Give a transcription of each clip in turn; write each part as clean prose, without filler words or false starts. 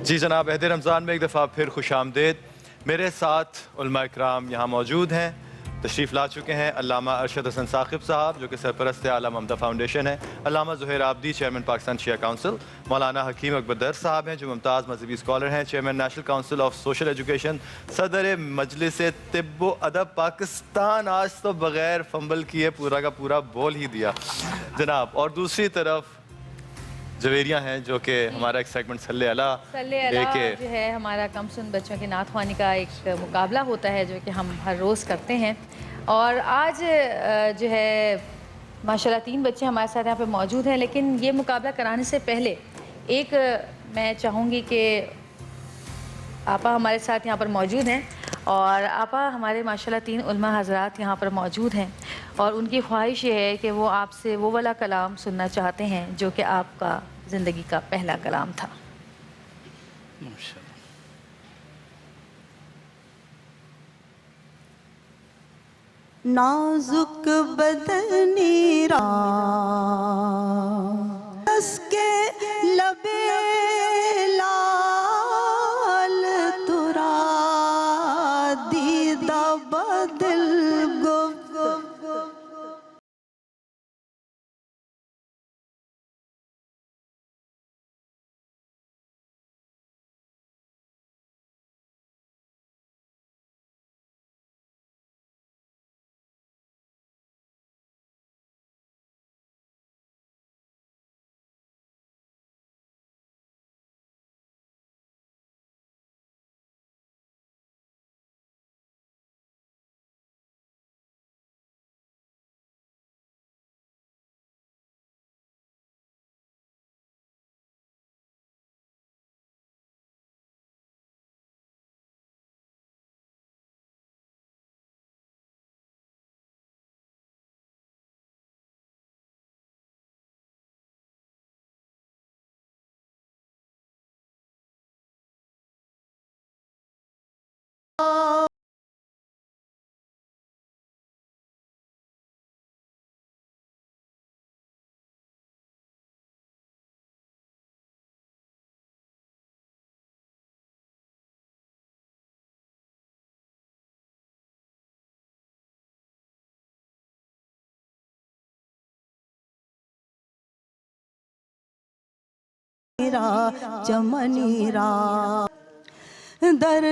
جی جناب، عہد رمضان میں ایک دفعہ پھر خوش آمدید۔ میرے ساتھ علماء اکرام یہاں موجود ہیں، تشریف لا چکے ہیں۔ علامہ ارشد حسن ثاقب صاحب جو کہ سرپرست اعلیٰ ممدہ فاؤنڈیشن ہے، علامہ زہیر آبدی چیئرمین پاکستان شیعہ کونسل، مولانا حکیم اکبر در صاحب ہیں جو ممتاز مذہبی اسکالر ہیں، chairman national council of social education, صدر مجلس طب و ادب پاکستان۔ آج تو بغیر فمبل کیے پورا کا پورا بول ہی دیا جناب۔ اور دوسری طرف جویریاں ہیں جو کہ ہمارا ایک سیگمنٹ صلی اللہ جو ہے ہمارا کم سن بچوں کی نعت خوانی کا ایک مقابلہ ہوتا ہے جو کہ ہم ہر روز کرتے ہیں، اور آج جو ہے ماشاءاللہ 3 بچے ہمارے ساتھ یہاں پہ موجود ہیں، لیکن یہ مقابلہ کرانے سے پہلے ایک میں چاہوں گی کہ آپا ہمارے ساتھ یہاں پر موجود ہیں، اور آپا ہمارے ماشاءاللہ 3 علماء حضرات یہاں پر موجود ہیں، اور ان کی خواہش یہ ہے کہ وہ آپ سے وہ والا کلام سننا چاہتے ہیں جو کہ آپ کا زندگی کا پہلا کلام تھا۔ نازک بدنی را اس کے لبے لال ترا دیدہ بدل چمنی را در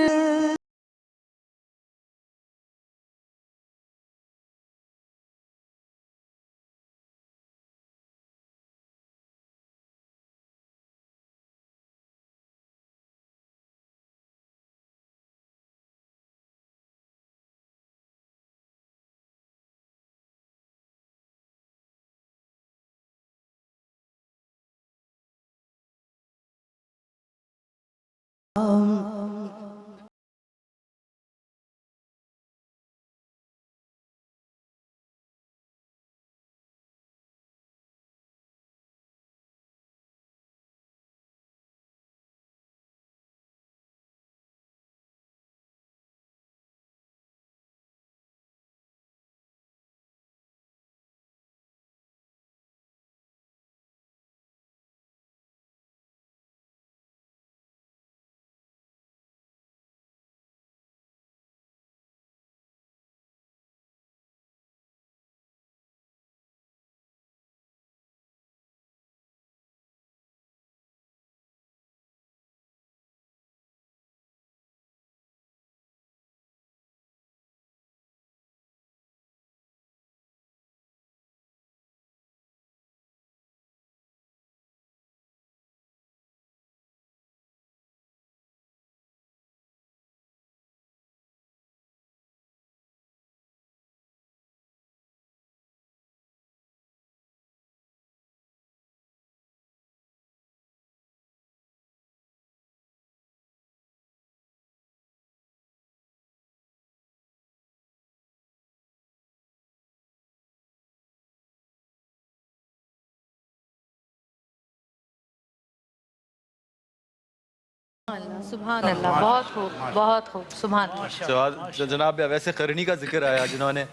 سبحان اللہ، بہت خوب، بہت خوب، سبحان اللہ۔ جناب ویسے قرنی کا ذکر آیا جنہوں نے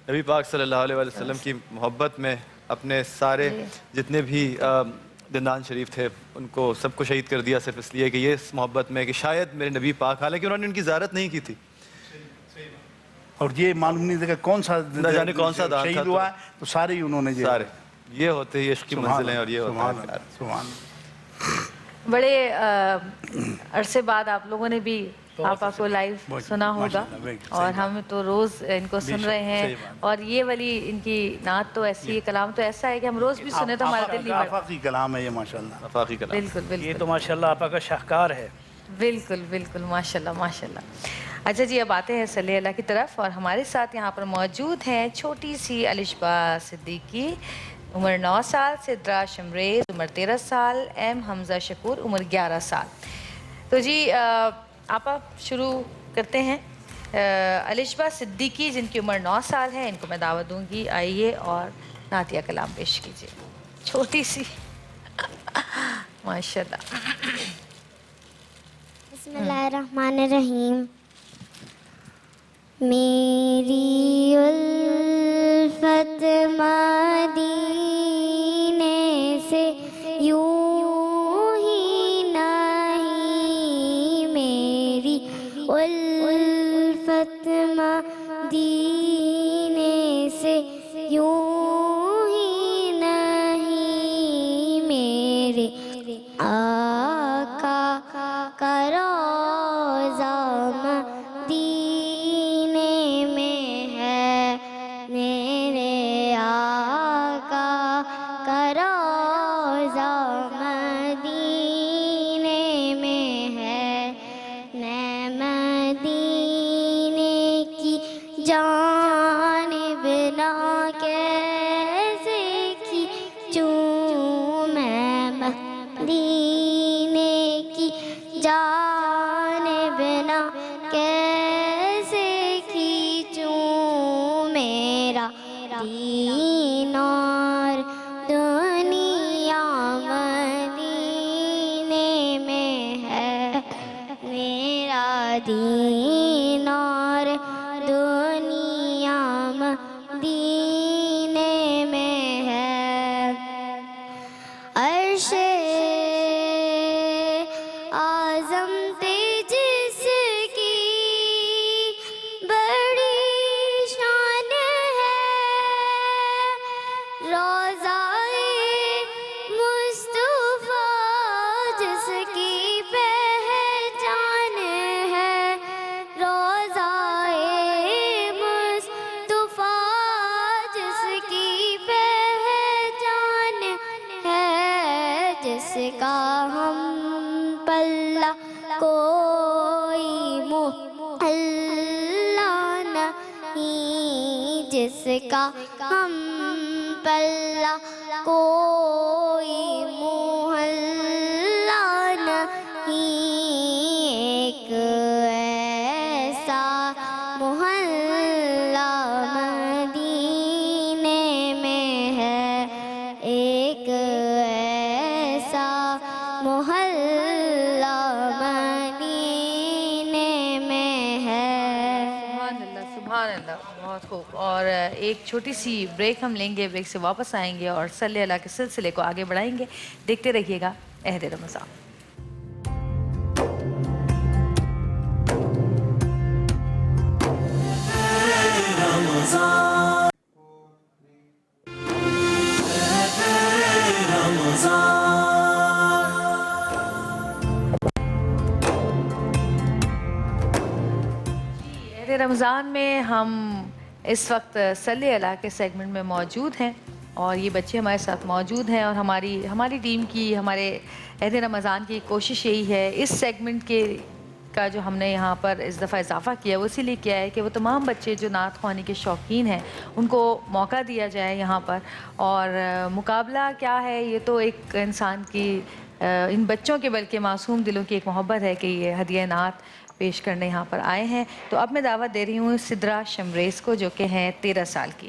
نبی پاک صلی اللہ علیہ وسلم کی محبت میں اپنے سارے جتنے بھی دندان شریف تھے ان کو سب کو شہید کر دیا صرف اس لیے کہ یہ اس محبت میں کہ شاید میرے نبی پاک، حالانکہ انہوں نے ان کی زیارت نہیں کی تھی. اور یہ معلوم نہیں تھا کہ کون سا نہ جانے کون سا دان تھا، شہید ہوا ہے، تو سارے ہی انہوں نے سارے یہ ہوتے ہی عشق کی منزلیں اور یہ ہوتا ہے پیار. سبحان اللہ. بڑے عرصے بعد آپ لوگوں نے بھی آپا کو لائیو سنا ہوگا اور ہم تو روز ان کو سن رہے ہیں اور یہ والی ان کی نعت تو ایسی ہے، کلام تو ایسا ہے کہ ہم روز بھی سنیں تو ہمارا دل نہیں بھرتا. آفاقی کلام ہے یہ ماشاءاللہ. آفاقی کلام. بالکل یہ بالکل تو ماشاءاللہ آپا کا شاہکار ہے. بالکل بالکل ماشاءاللہ ماشاءاللہ. اچھا جی، اب آتے ہیں صلی اللہ کی طرف اور ہمارے ساتھ یہاں پر موجود ہیں چھوٹی سی الشبا صدیقی، عمر 9 سال، سدرا شمریز عمر 13 سال، ایم حمزہ شکور عمر 11 سال. تو جی آپا شروع کرتے ہیں. الشبا صدیقی جن کی عمر 9 سال ہے، ان کو میں دعوت دوں گی، آئیے اور نعتیہ کلام پیش کیجیے. چھوٹی سی ماشاءاللہ. بسم اللہ الرحمن الرحیم. میری الفت مدینے سے یوں ہی نہیں، میری الفت مدینے سے یوں ہی نہیں، میرے آقا کا روضہ مدینے میں ہے، میرے آقا کا روضہ مدینے میں ہے. میں مدینے کی جانب نہ کیسے کھینچوں، میں مدینے کی جانب نہ کیسے کھینچوں، میرا دین اور دنیا مدینے میں ہے، میرا دین اور دنیا مدینے میں ہے. عرش اعظم پہ جس کی بڑی شان ہے، روضہ مصطفیٰ جس کی پہچان ہے، روضہ مصطفیٰ جس کی پہچان ہے، جس کا ہم پلہ کوئی محلہ نہیں، جس کا ہم پلہ کوئی محلہ نہیں، ایک ایسا محلہ مدینے میں ہے، ایک ایسا محلہ مدینے میں ہے. سبحان اللہ سبحان اللہ. بہت خوب. اور ایک چھوٹی سی بریک ہم لیں گے، بریک سے واپس آئیں گے اور صلی اللہ کے سلسلے کو آگے بڑھائیں گے. دیکھتے رہیے گا عہد رمضان. عہد رمضان میں ہم اس وقت صلی اللہ کے سیگمنٹ میں موجود ہیں اور یہ بچے ہمارے ساتھ موجود ہیں اور ہماری ٹیم کی، ہمارے عہد رمضان کی کوشش یہی ہے، اس سیگمنٹ کا جو ہم نے یہاں پر اس دفعہ اضافہ کیا وہ اسی لیے کیا ہے کہ وہ تمام بچے جو نعت خوانی کے شوقین ہیں ان کو موقع دیا جائے یہاں پر. اور مقابلہ کیا ہے، یہ تو ایک انسان کی، ان بچوں کے بلکہ معصوم دلوں کی ایک محبت ہے کہ یہ ہدیہ نعت پیش کرنے یہاں پر آئے ہیں. تو اب میں دعوت دے رہی ہوں سدرا شمریز کو جو کہ ہیں 13 سال کی.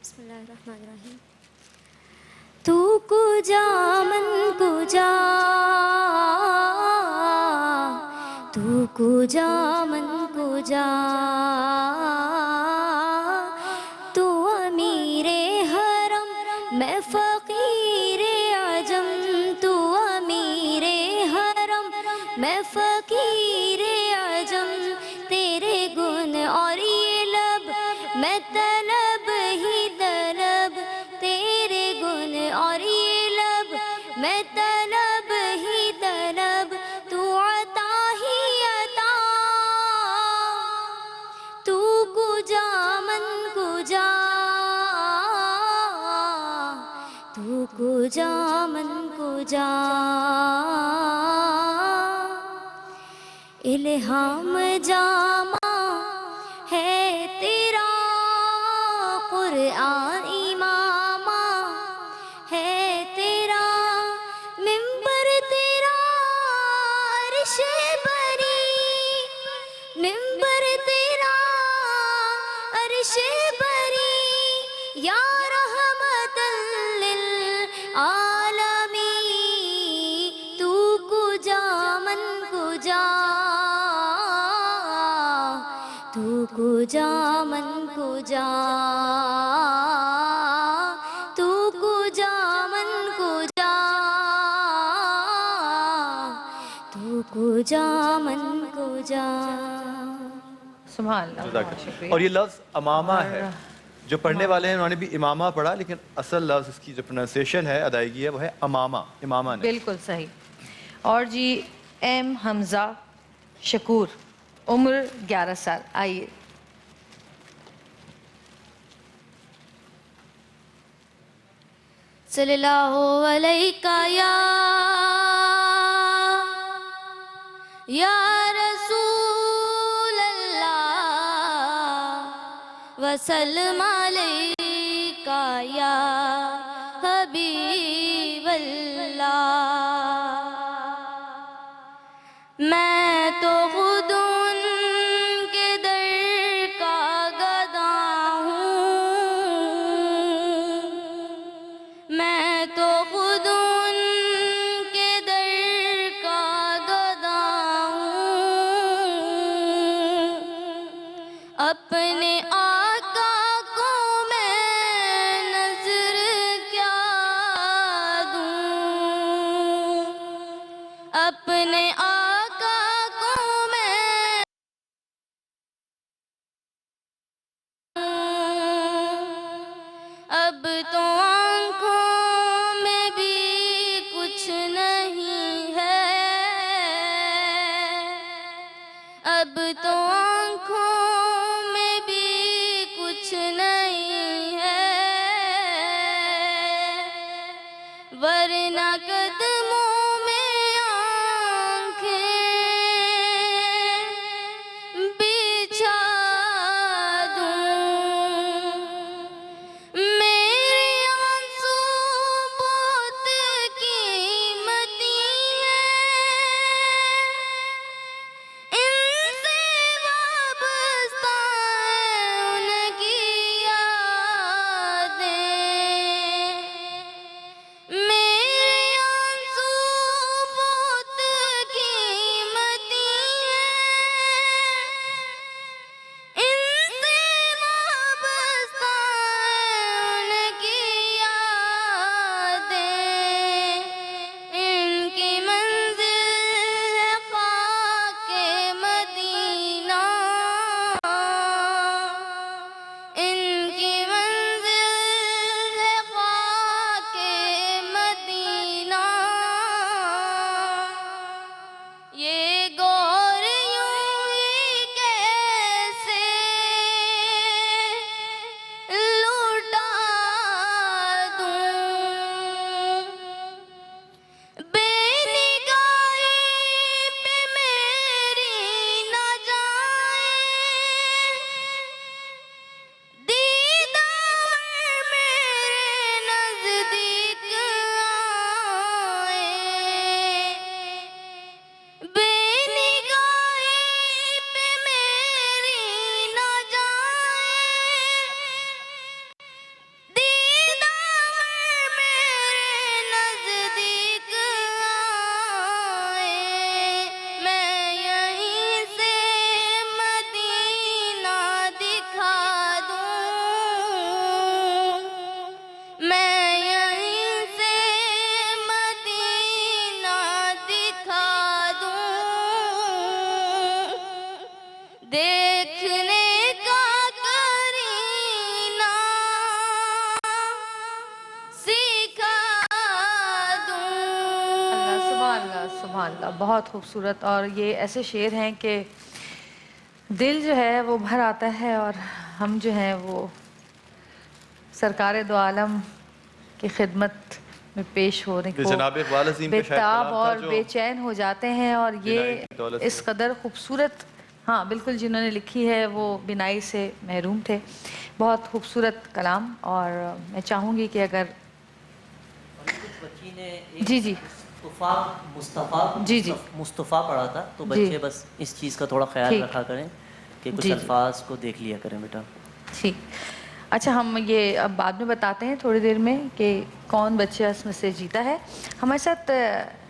بسم اللہ الرحمن الرحیم. تو کجا من کجا، تو کجا من کجا، تو امیر میں فقیر عجم تیرے گن اور یہ لب میں طلب ہی طلب تیرے گن اور یہ لب میں طلب ہی طلب تو عطا ہی عطا تو کجا من کجا تو کجا من کجا الہام جامع ہے تیرا قرآن امامہ ہے تیرا ممبر تیرا عرش بری ممبر تیرا عرش بری یا رحمت للعالمین تو کجا من کجا تو کجا من کجا تو کجا من کجا تو کجا من کجا سبحان اللہ، جزاک بہت اللہ۔ شکریہ۔ اور یہ لفظ امامہ ہے، جو پڑھنے والے ہیں انہوں نے بھی امامہ پڑھا، لیکن اصل لفظ اس کی جو پروننسیشن ہے، ادائیگی ہے، وہ ہے امامہ، امامہ نے۔ بالکل صحیح۔ اور جی ایم حمزہ شکور، عمر 11 سال، آئیے۔ صلی اللہ علیہ یا رسول اللہ وسلم علیکہ یا حبیب اللہ میں تو خود ان کے در کا گدا ہوں میں تو خود ان کے در کا گدا ہوں اپنے آقا کو میں نظر کیا دوں اپنے آقا کو میں اب تو آنکھوں میں بھی کچھ نہیں ہے اب تو آنکھوں میں بھی کچھ نہیں ہے ورنہ قدموں میں آنکھیں بچھا دوں میرے آنسو بہت قیمتی ہیں ان سے सुभान अल्लाह, बहुत खूबसूरत। और ये ऐसे शेर हैं कि दिल जो है वो भर आता है और हम जो हैं वो सरकार दो आलम की खिदमत में पेश होने को जनाब इकबाल अज़ीम के शायद बेताब कलाम था और जो बेचैन हो जाते हैं। और ये बिनाई की दौलत इस कदर खूबसूरत, हाँ बिल्कुल, जिन्होंने लिखी है वो बिनाई से महरूम थे। बहुत खूबसूरत कलाम। और मैं चाहूँगी कि अगर बच्ची ने एक जी जी मुस्तफ़ा पढ़ा था, तो जी। बच्चे बस इस चीज़ का थोड़ा ख्याल ठीक। रखा करें कि कुछ जी, जी। अल्फाज को देख लिया करें बेटा। ठीक। अच्छा, हम ये अब बाद में बताते हैं थोड़ी देर में कि कौन बच्चा इसमें से जीता है। हमारे साथ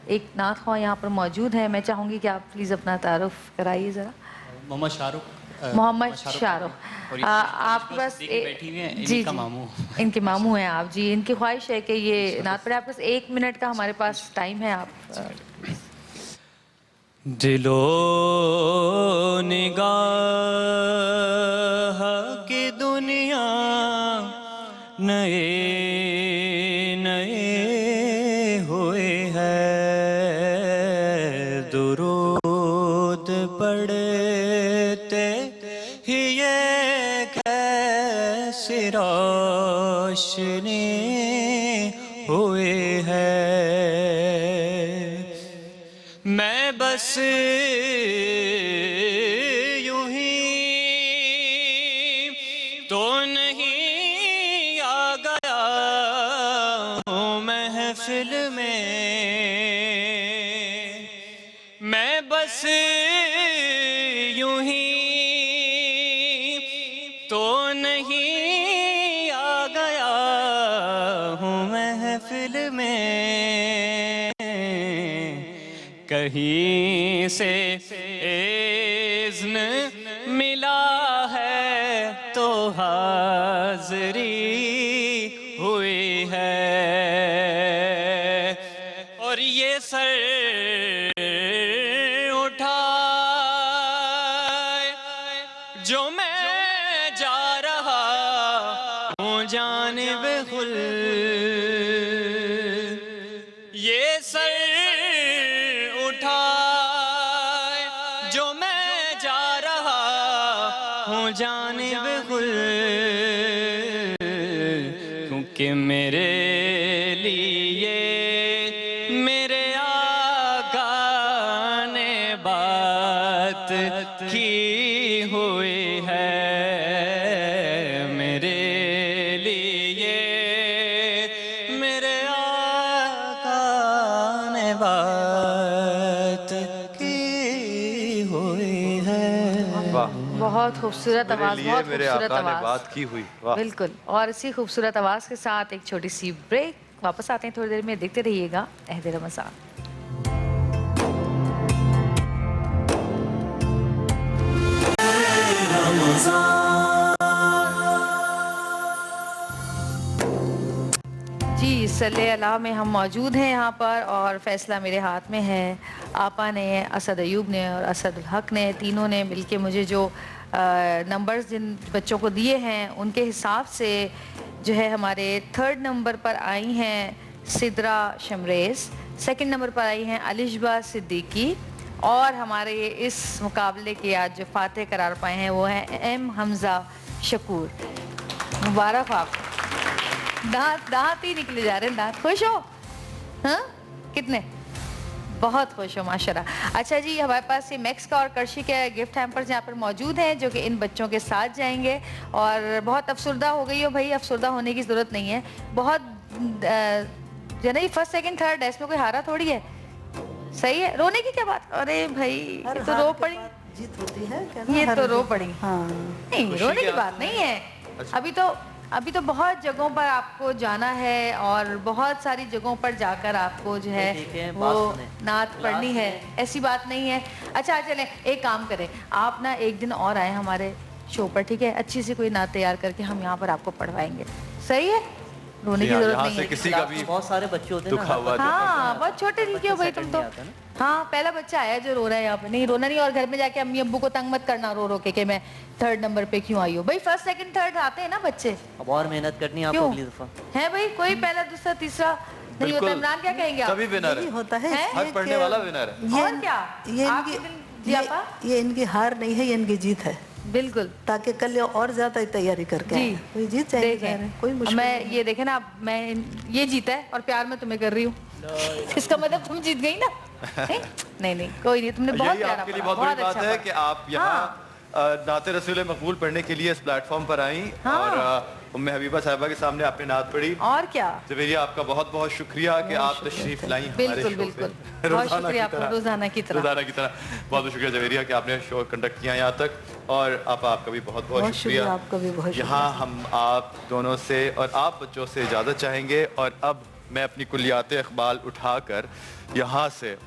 एक नात ख्वां यहाँ पर मौजूद है। मैं चाहूँगी कि आप प्लीज़ अपना तारुफ कराइए ज़रा। मोहम्मद शाहरुख। मोहम्मद शाहरुख। और ये आपके पास बैठी हुई हैं, जी इनका जी, मामू। इनके मामू हैं आप जी। इनकी ख्वाहिश है कि ये नात पढ़े। आपके पास 1 मिनट का हमारे पास टाइम है। आप दिलो निगाह की दुनिया नए नए हुए है, दुरूद पढ़ते ही ये कैसी रोशनी हुए है। मैं बस यूं ही तो नहीं आ गया हूँ महफिल में, मैं बस यूं ही तो नहीं आ गया हूँ महफिल में, कहीं से इज़्न मिला है तो हाज़री हुई है। और ये सर उठाए जो मैं जा रहा हूँ जानिब खुल, ये सर उठाए जो मैं जा रहा हूँ जानिब खुल, क्योंकि मेरे लिए मेरे आका ने बात की हुई है, मेरे लिए मेरे आका ने बात की हुई है। वाह, बहुत खूबसूरत मेरे आवाज़, लिए बहुत मेरे खूबसूरत आका ने आवाज़। बात की हुई। वाह। बिल्कुल। और इसी खूबसूरत आवाज़ के साथ एक छोटी सी ब्रेक। वापस आते हैं थोड़ी देर में। देखते रहिएगा अहद रमज़ान। जी, सल्ले अला में हम मौजूद हैं यहाँ पर और फ़ैसला मेरे हाथ में है। आपा ने, असद अयूब ने और असद उल हक ने, तीनों ने मिलके मुझे जो नंबर्स जिन बच्चों को दिए हैं उनके हिसाब से जो है हमारे 3rd नंबर पर आई हैं सिद्रा शमरेज़, 2nd नंबर पर आई हैं अलिशबा सिद्दीकी और हमारे इस मुकाबले के आज जो फातेह करार पाए हैं वो हैं एम हमज़ा शकूर। मुबारक हो आपको। दांत ही निकले जा रहे हैं। दांत खुश हो? हाँ, कितने? बहुत खुश हो माशाल्लाह। अच्छा जी, हमारे पास ये मैक्स का और करशी के गिफ्ट हैम्पर्स यहाँ पर मौजूद हैं जो कि इन बच्चों के साथ जाएंगे। और बहुत अफसरदा हो गई हो भाई, अफसरदा होने की ज़रूरत नहीं है। बहुत नहीं, 1st 2nd 3rd इसमें कोई हारा थोड़ी है। सही है, रोने की क्या बात? अरे भाई ये तो रो पड़ी, जीत होती है क्या? ये तो रो पड़ी। हाँ, नहीं, रोने की बात नहीं है। अभी तो बहुत जगहों पर आपको जाना है और बहुत सारी जगहों पर जाकर आपको जो है वो नात पढ़नी है, ऐसी बात नहीं है। अच्छा चलें, एक काम करें, आप ना एक दिन और आए हमारे शो पर, ठीक है? अच्छी सी कोई नात तैयार करके हम यहाँ पर आपको पढ़वाएंगे। सही है, रोने की जरूरत नहीं है। किसी का भी बहुत सारे बच्चे होते हैं दुखा हुआ ना। हाँ, बहुत छोटे नहीं क्यों भाई तुम तो। हाँ, पहला बच्चा आया जो रो रहा है यहाँ पे। नहीं रोना नहीं, और घर में जाके अम्मी अब्बू को तंग मत करना रो रो के मैं 3rd नंबर पे क्यों आई हो। भाई 1st 2nd 3rd आते हैं ना बच्चे। अब और मेहनत करनी है आपको क्यों अगली दफा। है भाई, कोई पहला दूसरा तीसरा नहीं होता इमरान, क्या कहेंगे आप? सभी विनर यही है, होता है हैं? हर पढ़ने वाला विनर है। ये और क्या? ये आपके इनकी दिल- जी आपा? ये इनकी हार नहीं है, ये इनकी जीत है, बिल्कुल ताकि कल ये और ज्यादा तैयारी करके जी आए। कोई जीत जाएगी, देखें, कोई मुश्किल मैं ये देखें ना, मैं ये जीता है और प्यार मैं तुम्हें कर रही हूँ, इसका मतलब तुम जीत गई ना। नहीं नहीं कोई नहीं, तुमने बहुत यही प्यारा आपके लिए पढ़ा, बहुत बड़ी बात अच्छा है पढ़ा। कि आप यहाँ नाते रसूल मकबूल पढ़ने के लिए इस प्लेटफॉर्म पर आई और उम्मे हबीबा साहिबा के सामने आपने नात पढ़ी। और क्या, जवेरिया आपका बहुत बहुत शुक्रिया कि आप तशरीफ लाई हमारे बिल्कुल शो बिल्कुल, पे। बहुत शुक्रिया आपका, रोजाना की तरह। रोजाना की तरह बहुत बहुत शुक्रिया जवेरिया कि आपने शो कंडक्ट किया यहाँ तक, और आपका भी बहुत बहुत शुक्रिया। आपका भी बहुत यहाँ हम आप दोनों से और आप बच्चों से इजाज़त चाहेंगे, और अब मैं अपनी कुल्लियात इक़बाल उठाकर यहाँ से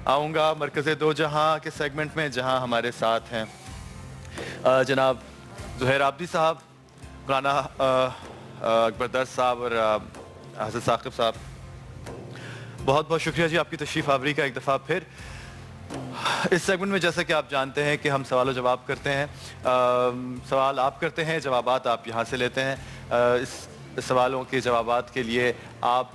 आऊँगा मरकज़ दो जहाँ के सेगमेंट में, जहाँ हमारे साथ हैं जनाब ज़ुहैर आबदी साहब, मौलाना अकबर दर्द साहब और हसन साकिब साहब। बहुत बहुत शुक्रिया जी आपकी तशरीफ़ आवरी का एक दफ़ा फिर। इस सेगमेंट में जैसा कि आप जानते हैं कि हम सवाल जवाब करते हैं, सवाल आप करते हैं, जवाबात आप यहाँ से लेते हैं। इस सवालों के जवाबात के लिए आप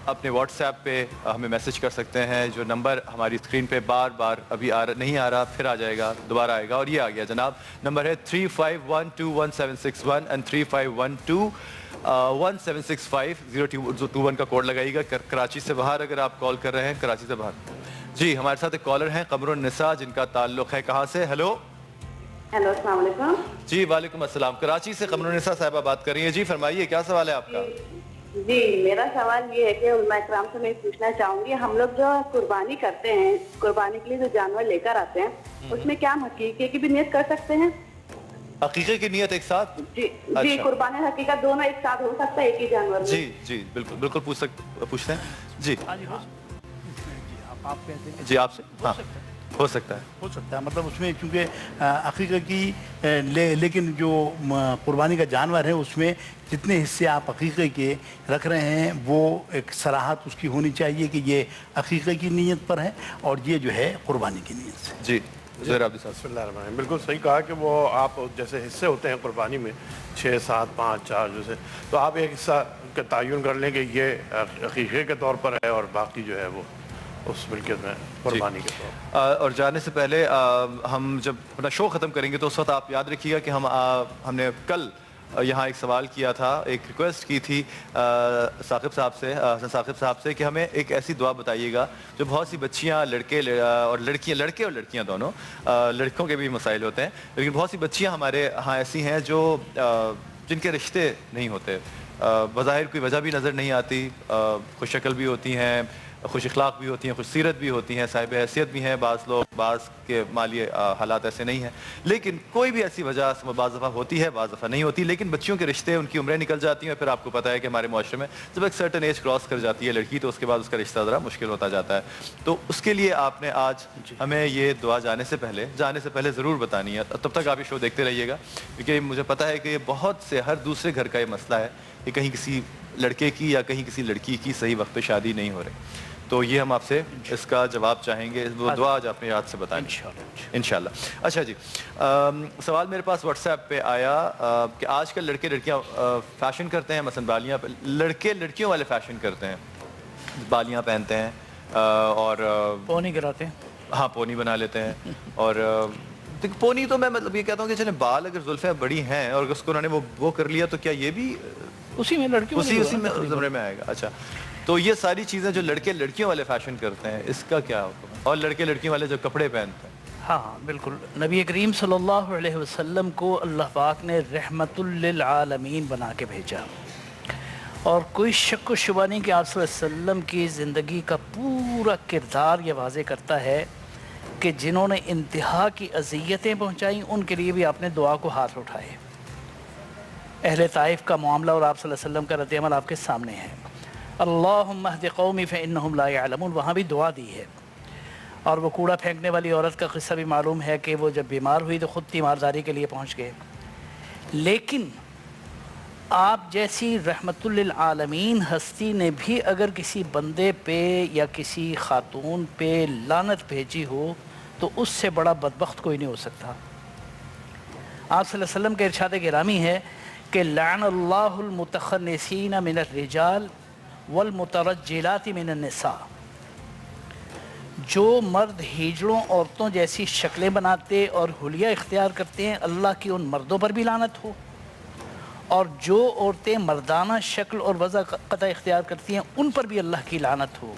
अपने व्हाट्सएप पे हमें मैसेज कर सकते हैं, जो नंबर हमारी स्क्रीन पे बार बार अभी नहीं आ रहा, फिर आ जाएगा, दोबारा आएगा, और ये आ गया जनाब। नंबर है 35121761 एंड 35121765 021 का कोड लगाइएगा। कराची से बाहर अगर आप कॉल कर रहे हैं, कराची से बाहर। जी हमारे साथ एक कॉलर हैं कमरुन निसा, जिनका ताल्लुक़ है कहाँ से? हेलो हेलो, अस्सलाम वालेकुम। जी वालेकुम अस्सलाम। कराची से कमरुन निसा साहिबा बात कर रही हैं। जी फरमाइए, क्या सवाल है आपका? जी मेरा सवाल ये है कि उलमा इकराम से मैं पूछना चाहूंगी, हम लोग जो कुर्बानी करते हैं, कुर्बानी के लिए जो जानवर लेकर आते हैं, उसमें क्या हम हकीके की भी नियत कर सकते हैं? हकीके की नियत एक साथ? जी अच्छा। जी, कुर्बानी और हकीकत दोनों एक साथ हो सकता है एक ही जानवर में? जी जी बिल्कुल बिल्कुल पूछते हैं जी। आप कहते हैं जी आपसे, हाँ हो सकता है। हो सकता है, मतलब उसमें क्योंकि अकीक़ा की लेकिन जो कुर्बानी का जानवर है उसमें जितने हिस्से आप अकीक़े के रख रहे हैं वो एक सराहत उसकी होनी चाहिए कि ये अकीक़े की नीयत पर है और ये जो है कुर्बानी की नीयत से। जी ज़ुहैर आबदी साहब। बिस्मिल्लाहिर्रहमानिर्रहीम, बिल्कुल सही कहा कि वो आप जैसे हिस्से होते हैं कुर्बानी में 6, 7, 5, 4 जैसे, तो आप एक हिस्सा का तयन कर लें कि ये अकीक़े के तौर पर है और बाकी जो है वो उस मिल्कियत में कुर्बानी के तौर। और जाने से पहले हम जब अपना शो ख़त्म करेंगे तो उस वक्त आप याद रखिएगा कि हमने कल यहाँ एक सवाल किया था, एक रिक्वेस्ट की थी साकिब साहब से, हसन साकिब साहब से, कि हमें एक ऐसी दुआ बताइएगा जो बहुत सी बच्चियाँ, लड़के और लड़कियाँ, लड़के और लड़कियाँ दोनों, लड़कों के भी मसाइल होते हैं, लेकिन बहुत सी बच्चियाँ हमारे यहाँ ऐसी हैं जो जिनके रिश्ते नहीं होते, बज़ाहिर कोई वजह भी नज़र नहीं आती, खुश शक्ल भी होती हैं, खुश अखलाक भी होती हैं, खुश सीरत भी होती हैं, साहिब हैसियत भी हैं, बाज़ लोग, बाज़ के माली हालात ऐसे नहीं हैं, लेकिन कोई भी ऐसी वजह बाज़ दफ़ा होती है, बाज़ दफ़ा नहीं होती, लेकिन बच्चियों के रिश्ते, उनकी उम्रें निकल जाती हैं। फिर आपको पता है कि हमारे माशरे में जब एक सर्टन एज क्रॉस कर जाती है लड़की, तो उसके बाद उसका रिश्ता ज़रा मुश्किल होता जाता है। तो उसके लिए आपने आज हमें ये दुआ जाने से पहले ज़रूर बतानी है। तब तक आप ये शो देखते रहिएगा, क्योंकि मुझे पता है कि ये बहुत से हर दूसरे घर का ये मसला है कि कहीं किसी लड़के की या कहीं किसी लड़की की सही वक्त पे शादी नहीं हो रही। तो ये हम आपसे इसका जवाब चाहेंगे, वो दुआ आज अपने याद से बताएं इंशाल्लाह। अच्छा जी, सवाल मेरे पास व्हाट्सएप पे आया कि आजकल लड़के लड़कियां फैशन करते हैं, मसलन बालियां, लड़के लड़कियों वाले फैशन करते हैं, बालियां पहनते हैं और पोनी कराते हैं। हाँ पोनी बना लेते हैं। और देखो पोनी तो मैं मतलब ये कहता हूँ कि चले बाल अगर जुल्फ़ें बड़ी हैं और उसको उन्होंने वो कर लिया तो क्या ये भी उसी में लड़कियों उसी में ज़मरे में आएगा? अच्छा, तो ये सारी चीज़ें जो लड़के लड़कियों वाले फैशन करते हैं, इसका क्या हुक्म है? और लड़के लड़कियों वाले जो कपड़े पहनते हैं? हाँ बिल्कुल, नबी करीम सल्लल्लाहु अलैहि वसल्लम को अल्लाह पाक ने रहमतुल लिल आलमीन बना के भेजा, और कोई शक व शुबा नहीं कि आप सल्लल्लाहु अलैहि वसल्लम की ज़िंदगी का पूरा किरदार ये वाज़े करता है कि जिन्होंने इंतहा की अज़ियतें पहुँचाई उनके लिए भी आपने दुआ को हाथ उठाए। अहले ताइफ का मामला और आप सल्लल्लाहु अलैहि वसल्लम का रद्द-ए-अमल आपके सामने है। अल्लाहुम्मा हदी कौमी फ़इन्नहुम ला यअलमून, वहाँ भी दुआ दी है। और वो कूड़ा फेंकने वाली औरत का क़िस्सा भी मालूम है कि वो जब बीमार हुई तो ख़ुद तीमारदारी के लिए पहुँच गए। लेकिन आप जैसी रहमतुल लिल आलमीन हस्ती ने भी अगर किसी बंदे पे या किसी खातून पे लानत भेजी हो तो उससे बड़ा बदबख्त कोई नहीं हो सकता। आप सल्लल्लाहु अलैहि वसल्लम के इरशाद गिरामी है कि लअनल्लाहुल मुतखन्निसीन मिनर रिजाल वल्मुतरज्जिलाति मिनन निसा। जो मर्द हिजड़ों औरतों जैसी शक्लें बनाते और हुलिया इख्तियार करते हैं, अल्लाह की उन मर्दों पर भी लानत हो। और जो औरतें मर्दाना शक्ल और वज़ा क़ता इख्तियार करती हैं, उन पर भी अल्लाह की लानत हो।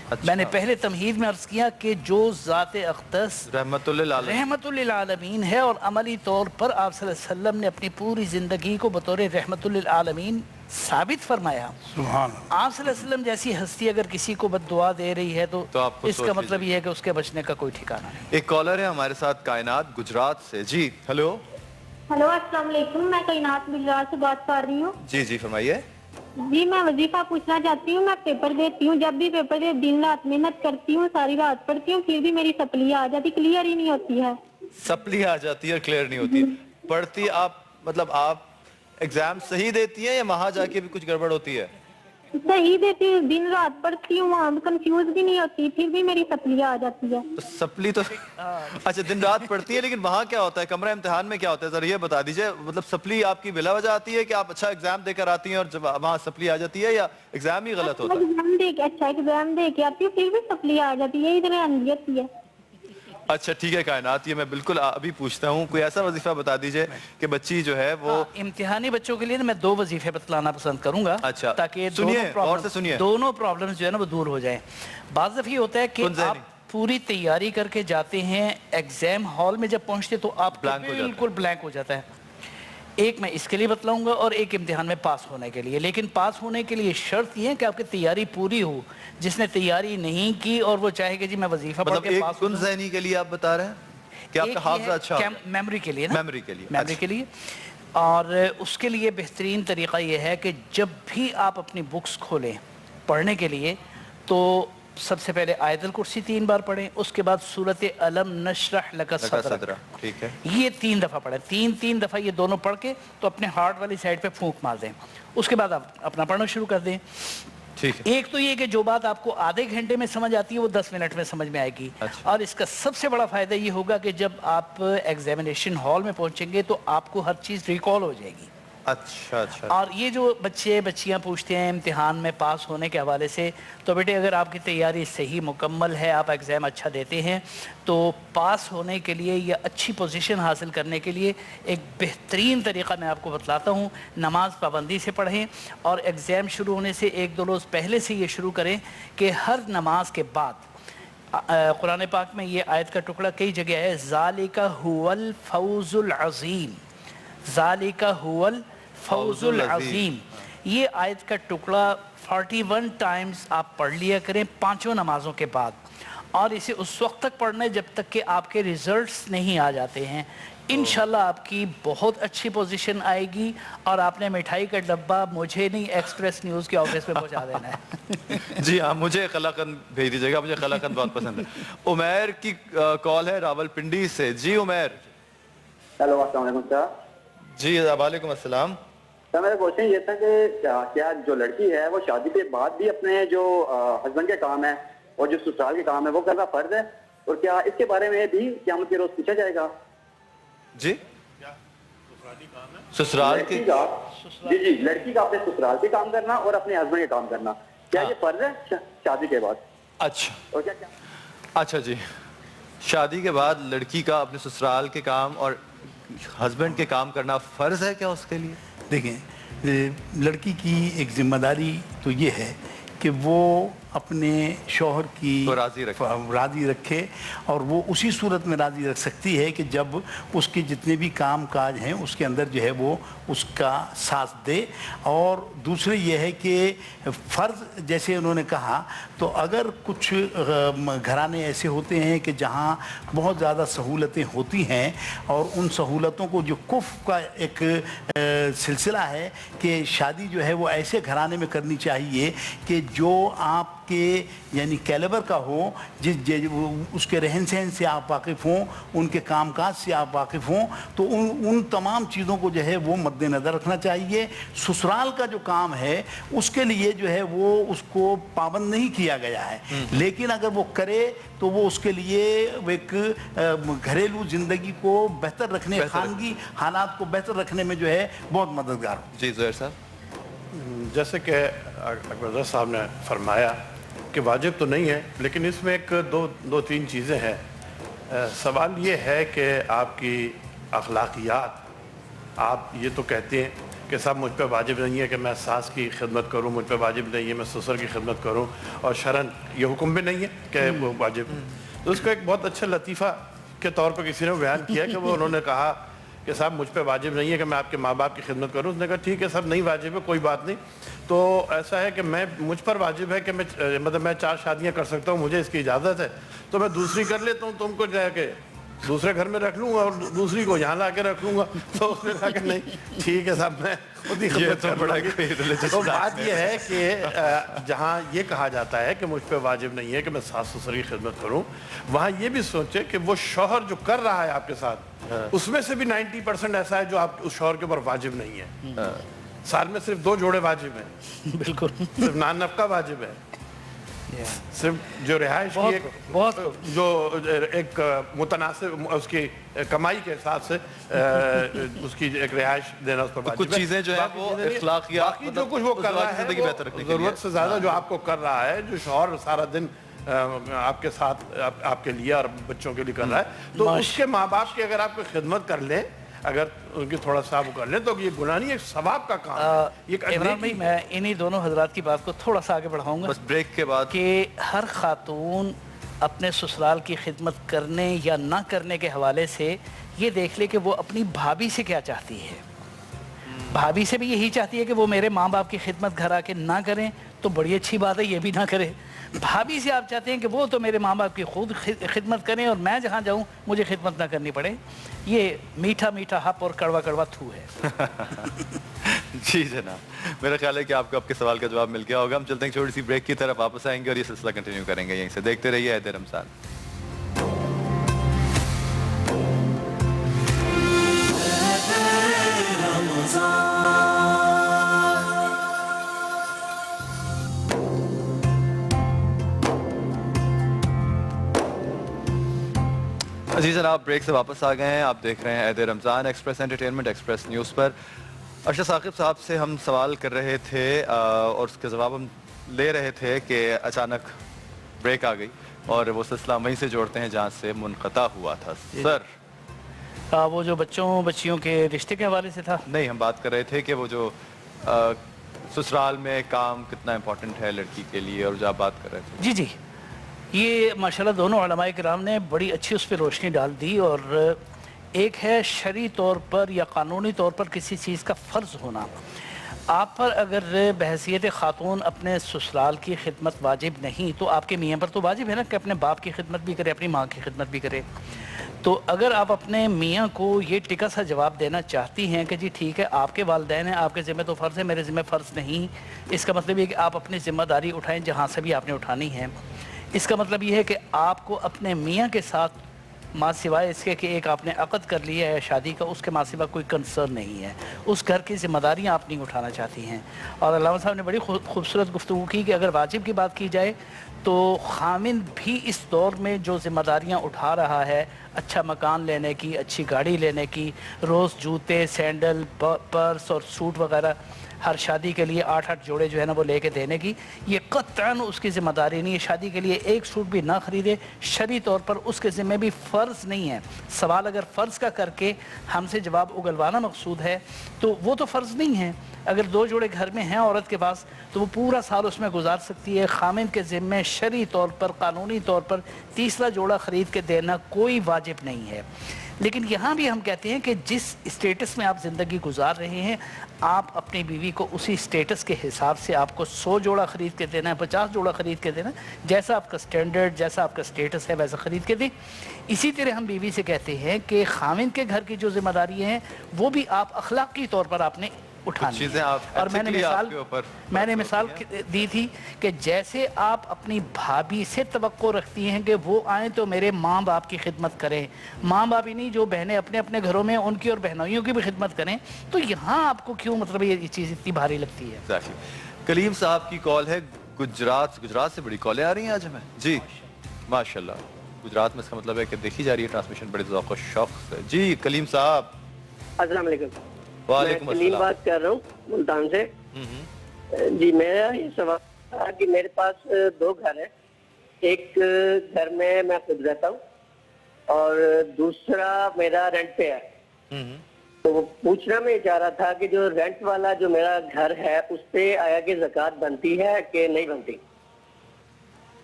अच्छा। मैंने पहले तमहीद में अर्ज़ किया कि जो ज़ात अक़दस रहमतुल्लिल आलमीन है और अमली तौर पर आप सल्लल्लाहु अलैहि वसल्लम ने अपनी पूरी ज़िंदगी को बतौर रहमतुल्लिल आलमीन साबित फरमाया। सुभान अल्लाह। आप सल्लल्लाहु अलैहि वसल्लम जैसी हस्ती अगर किसी को बद्दुआ दे रही है तो आप खुद इसका सोच मतलब ये है कि उसके बचने का कोई ठिकाना नहीं। एक कॉलर है हमारे साथ, कायनात गुजरात से। जी हेलो। हेलो, अस्सलाम वालेकुम। मैं कायनात गुजरात से बात कर रही हूँ। जी जी फरमाइए। जी, मैं वजीफा पूछना चाहती हूँ। मैं पेपर देती हूँ, जब भी पेपर दे दिन रात मेहनत करती हूँ, सारी रात पढ़ती हूँ, फिर भी मेरी सप्ली आ जाती, क्लियर ही नहीं होती है। सप्ली आ जाती है, क्लियर नहीं होती। पढ़ती आप मतलब आप एग्जाम सही देती हैं या वहां जाके भी कुछ गड़बड़ होती है? सही देती हूँ, दिन रात पढ़ती हूँ, वहाँ कंफ्यूज भी नहीं होती, फिर भी मेरी सप्ली आ जाती है। तो सप्ली तो अच्छा दिन रात पढ़ती है, लेकिन वहाँ क्या होता है, कमरा इम्तिहान में क्या होता है, जरा ये बता दीजिए। मतलब सप्ली आपकी बिला वजह आती है कि आप अच्छा एग्जाम देकर आती हैं और जब वहाँ सप्ली आ जाती है, या एग्जाम ही गलत होता है? एग्जाम दे के अच्छा एग्जाम दे के आती हूँ, फिर भी सप्ली आ जाती है, इतनी अहमियत है। अच्छा ठीक है कायनात, ये मैं बिल्कुल अभी पूछता हूँ। कोई ऐसा वजीफा बता दीजिए कि बच्ची जो है वो इम्तिहानी बच्चों के लिए ना मैं 2 वजीफे बतलाना पसंद करूंगा। अच्छा, ताकि सुनिए, और से सुनिए। दोनों प्रॉब्लम्स जो है ना वो दूर हो जाएं। बाज़ दफ़ा ये होता है कि आप पूरी तैयारी करके जाते हैं, एग्जाम हॉल में जब पहुंचते तो आप बिल्कुल ब्लैंक हो जाता है। एक मैं इसके लिए बतलाऊंगा और एक इम्तिहान में पास होने के लिए। लेकिन पास होने के लिए शर्त ये है कि आपकी तैयारी पूरी हो। जिसने तैयारी नहीं की और वो चाहे कि जी मैं वजीफा पढ़ के पास हो, ज़हनी के लिए आप बता रहे हैं कि आपका हाफ़िज़ा अच्छा हो? मेमोरी के लिए ना, मेमोरी के लिए। और उसके लिए बेहतरीन तरीका ये है कि जब भी आप अपनी बुक्स खोलें पढ़ने के लिए, तो सबसे पहले आयतुल कुर्सी 3 बार पढ़ें, उसके बाद सूरत अलम नशरह लका सदरक, ठीक है, ये 3 दफ़ा पढ़ें। 3 दफ़ा ये दोनों पढ़ के तो अपने हार्ट वाली साइड पे फूंक मार दें। उसके बाद आप अपना पढ़ना शुरू कर दें। ठीक है। एक तो ये कि जो बात आपको आधे घंटे में समझ आती है वो 10 मिनट में समझ में आएगी। अच्छा। और इसका सबसे बड़ा फायदा ये होगा कि जब आप एग्जामिनेशन हॉल में पहुंचेंगे तो आपको हर चीज़ रिकॉल हो जाएगी। अच्छा अच्छा। और ये जो बच्चे बच्चियां पूछते हैं इम्तिहान में पास होने के हवाले से, तो बेटे अगर आपकी तैयारी सही मुकम्मल है, आप एग्ज़ाम अच्छा देते हैं, तो पास होने के लिए या अच्छी पोजीशन हासिल करने के लिए एक बेहतरीन तरीक़ा मैं आपको बतलाता हूँ। नमाज पाबंदी से पढ़ें और एग्ज़ाम शुरू होने से 1-2 रोज़ पहले से ये शुरू करें कि हर नमाज के बाद कुरान पाक में ये आयत का टुकड़ा कई जगह है, ज़ालिका हुवल फौज़ुल अज़ीम, ज़ालिका हुवल फौज़ुल अज़ीम। ये आयत का टुकड़ा 41 टाइम्स आप पढ़ लिया करें 5 नमाजों के बाद, और इसे उस वक्त तक पढ़ना है जब तक कि आपके रिजल्ट्स नहीं आ जाते हैं। इंशाल्लाह आपकी बहुत अच्छी पोजीशन आएगी और आपने मिठाई का डब्बा मुझे नहीं, एक्सप्रेस न्यूज़ के ऑफिस में पहुंचा देना है। जी हाँ, मुझे कलाकंद भेज दीजिएगा, मुझे कलाकंद बहुत पसंद है। उमैर की कॉल है रावलपिंडी से। जी उमैर। हेलो, अस्सलाम वालेकुम सर। जी वालेकुम अस्सलाम। सर मेरा क्वेश्चन ये था कि क्या जो लड़की है वो शादी के बाद भी अपने जो हस्बैंड के काम है और जो ससुराल के काम है वो करना फर्ज है, और क्या इसके बारे में भी क़यामत के रोज पूछा जाएगा? जी ससुराल के जी जी लड़की का अपने ससुराल के काम करना और अपने हस्बैंड के काम करना, क्या ये फर्ज है शादी के बाद? अच्छा, और क्या अच्छा जी, शादी के बाद लड़की का अपने ससुराल के काम और हस्बैंड के काम करना फ़र्ज है क्या उसके लिए? देखिए, लड़की की एक जिम्मेदारी तो ये है कि वो अपने शौहर की राज़ी रखे, और वो उसी सूरत में राज़ी रख सकती है कि जब उसके जितने भी काम काज हैं उसके अंदर जो है वो उसका साथ दे। और दूसरे ये है कि फ़र्ज़ जैसे उन्होंने कहा, तो अगर कुछ घराने ऐसे होते हैं कि जहाँ बहुत ज़्यादा सहूलतें होती हैं और उन सहूलतों को जो कुफ़ का एक सिलसिला है कि शादी जो है वो ऐसे घराने में करनी चाहिए कि जो आपके यानी कैलिबर का हो, उसके रहन सहन से आप वाकिफ़ हों, उनके कामकाज से आप वाकिफ़ हों, तो उन तमाम चीज़ों को जो है वो मद्देनज़र रखना चाहिए। ससुराल का जो काम है उसके लिए जो है वो उसको पाबंद नहीं किया गया है, लेकिन अगर वो करे तो वो उसके लिए एक घरेलू ज़िंदगी को बेहतर रखने, खानगी हालात को बेहतर रखने में जो है बहुत मददगार हो। जी ज़ुहैर साहब। जैसे कि अकबर साहब ने फरमाया कि वाजिब तो नहीं है, लेकिन इसमें एक दो तीन चीज़ें हैं। सवाल ये है कि आपकी अखलाकियात, आप ये तो कहते हैं कि साहब मुझ पे वाजिब नहीं है कि मैं सास की खिदमत करूं, मुझ पे वाजिब नहीं है मैं ससुर की खिदमत करूं, और शरन ये हुक्म भी नहीं है कि वो वाजिब। तो उसको एक बहुत अच्छा लतीफ़ा के तौर पर किसी ने बयान किया कि वो उन्होंने कहा कि साहब मुझ पे वाजिब नहीं है कि मैं आपके माँ बाप की खिदमत करूं। उसने कहा ठीक है साहब, नहीं वाजिब है, कोई बात नहीं। तो ऐसा है कि मुझ पर वाजिब है कि मैं 4 शादियाँ कर सकता हूँ, मुझे इसकी इजाज़त है, तो मैं दूसरी कर लेता हूँ, तुमको जाके दूसरे घर में रख लूँगा और दूसरी को यहाँ ला के रख लूँगा। तो उसने कहा कि नहीं ठीक है साहब, मैं उतनी खिदमत कर लूँगा। तो बात यह है कि जहाँ ये कहा जाता है कि मुझ पे वाजिब नहीं है कि मैं सास ससुर की खिदमत करूँ, वहाँ ये भी सोचे कि वो शौहर जो कर रहा है आपके साथ, उसमें से भी 90% ऐसा है जो आप उस शौहर के ऊपर वाजिब नहीं है। साल में सिर्फ 2 जोड़े वाजिब हैं, बिल्कुल, सिर्फ नान नफका वाजिब है, सिर्फ जो रिहाइश की जो एक मुतनासिब उसकी कमाई के हिसाब से उसकी एक रिहाइश देना उस पर वाजिब है। कुछ चीजें जो है वो अखलाकियात, बाकी जो कुछ वो कर रहा है जरूरत से ज्यादा जो आपको कर रहा है, जो शौहर सारा दिन आपके साथ आपके लिए और बच्चों के लिए कर रहा है, तो उसके माँ बाप की अगर आपको खिदमत कर ले, अगर उनकी थोड़ा सा वो कर ले, तो ये गुनाह नहीं, एक सवाब का काम है। इमरान भाई, मैं इन्हीं दोनों हजरात की बात को थोड़ा सा आगे बढ़ाऊंगा बस ब्रेक के बाद, कि हर खातून अपने ससुराल की खिदमत करने या ना करने के हवाले से ये देख ले कि वो अपनी भाभी से क्या चाहती है। भाभी से भी यही चाहती है कि वो मेरे माँ बाप की खिदमत घर आके ना करें, तो बड़ी अच्छी बात है, ये भी ना करे। भाभी से आप चाहते हैं कि वो तो मेरे माँ बाप की खुद खिदमत करें और मैं जहाँ जाऊँ मुझे खिदमत ना करनी पड़े। ये मीठा मीठा हप और कड़वा कड़वा थू है। जी जनाब, मेरा ख्याल है कि आपको आपके सवाल का जवाब मिल गया होगा। हम चलते हैं छोटी सी ब्रेक की तरफ, वापस आएंगे और ये सिलसिला कंटिन्यू करेंगे। यहीं से देखते रहिए ऐद रमज़ान। जी जनाब, ब्रेक से वापस आ गए हैं। आप देख रहे हैं Eid Ramzan express entertainment express news पर। अरशद साकिब साहब से हम सवाल कर रहे थे और उसके जवाब हम ले रहे थे कि अचानक ब्रेक आ गई और वो सिलसिला वहीं से जोड़ते हैं जहाँ से मुनक़ता हुआ था। सर, वो जो बच्चों बच्चियों के रिश्ते के हवाले से था? नहीं, हम बात कर रहे थे कि वो जो ससुराल में काम कितना इम्पोर्टेंट है लड़की के लिए, और जो आप बात कर रहे थे। जी जी, ये माशाल्लाह दोनों उलमाए किराम ने बड़ी अच्छी उस पर रोशनी डाल दी। और एक है शरई तौर पर या कानूनी तौर पर किसी चीज़ का फ़र्ज़ होना। आप पर अगर बहैसियत ख़ातून अपने ससुराल की खिदमत वाजिब नहीं, तो आपके मियाँ पर तो वाजिब है ना कि अपने बाप की खिदमत भी करे, अपनी माँ की खिदमत भी करे। तो अगर आप अपने मियाँ को ये टिका सा जवाब देना चाहती हैं कि जी ठीक है, आपके वालिदैन हैं, आपके ज़िम्मे तो फ़र्ज़ है, मेरे ज़िम्मे फ़र्ज़ नहीं, इसका मतलब ये कि आप अपनी ज़िम्मेदारी उठाएँ जहाँ से भी आपने उठानी है। इसका मतलब ये है कि आपको अपने मियाँ के साथ माँ सिवाय इसके कि एक आपने अक़द कर लिया है शादी का, उसके माँ सिवा कोई कंसर्न नहीं है। उस घर की ज़िम्मेदारियाँ आप नहीं उठाना चाहती हैं। और अल्लामा साहब ने बड़ी खूबसूरत गुफ्तगू की कि अगर वाजिब की बात की जाए तो खामिन भी इस दौर में जो ज़िम्मेदारियाँ उठा रहा है, अच्छा मकान लेने की, अच्छी गाड़ी लेने की, रोज़ जूते, सैंडल, पर्स और सूट वगैरह हर शादी के लिए 8-8 जोड़े जो है ना वो लेके देने की, ये क़त्अन उसकी ज़िम्मेदारी नहीं है। शादी के लिए एक सूट भी ना ख़रीदे, शरई तौर पर उसके ज़िम्मे भी फ़र्ज़ नहीं है। सवाल अगर फ़र्ज़ का करके हमसे जवाब उगलवाना मकसूद है तो वो तो फ़र्ज़ नहीं है। अगर 2 जोड़े घर में हैं औरत के पास तो वो पूरा साल उसमें गुजार सकती है। खामिन के ज़िम्मे शरई तौर पर, कानूनी तौर पर तीसरा जोड़ा ख़रीद के देना कोई वाजिब नहीं है। लेकिन यहाँ भी हम कहते हैं कि जिस स्टेटस में आप ज़िंदगी गुजार रहे हैं, आप अपनी बीवी को उसी स्टेटस के हिसाब से आपको 100 जोड़ा ख़रीद के देना है, 50 जोड़ा ख़रीद के देना है। जैसा आपका स्टैंडर्ड, जैसा आपका स्टेटस है वैसा ख़रीद के दें। इसी तरह हम बीवी से कहते हैं कि खामिन के घर की जो ज़िम्मेदारी हैं वो भी आप अखलाक़ी तौर पर आपने उठानी है। और मैंने मिसाल दी थी कि जैसे आप अपनी भाभी से तवक्को रखती हैं कि वो आएँ तो मेरे माँ बाप की खिदमत करें, माँ बाप ही नहीं जो बहनें अपने अपने घरों में उनकी और बहनोइयों की भी खिदमत करें, तो यहाँ आपको क्यों मतलब ये चीज़ इतनी भारी लगती है? कलीम साहब की कॉल है गुजरात से। बड़ी कॉलें आ रही हैं आज हमें। जी माशाल्लाह, गुजरात में इसका मतलब है कि देखी जा रही है ट्रांसमिशन बड़े ज़ौक़ और शौक़ से। जी कलीम साहब। अस्सलाम वालेकुम। वालेकुम अस्सलाम। बात कर रहा हूँ मुल्तान से। جی میرا یہ سوال تھا کہ میرے پاس 2 گھر ہیں. ایک گھر میں خود رہتا ہوں اور دوسرا میرا رینٹ پہ ہے. تو وہ پوچھنا میں چاہ رہا تھا کہ جو رینٹ والا جو میرا گھر ہے اس پہ آیا کہ زکوٰۃ بنتی ہے کہ نہیں بنتی؟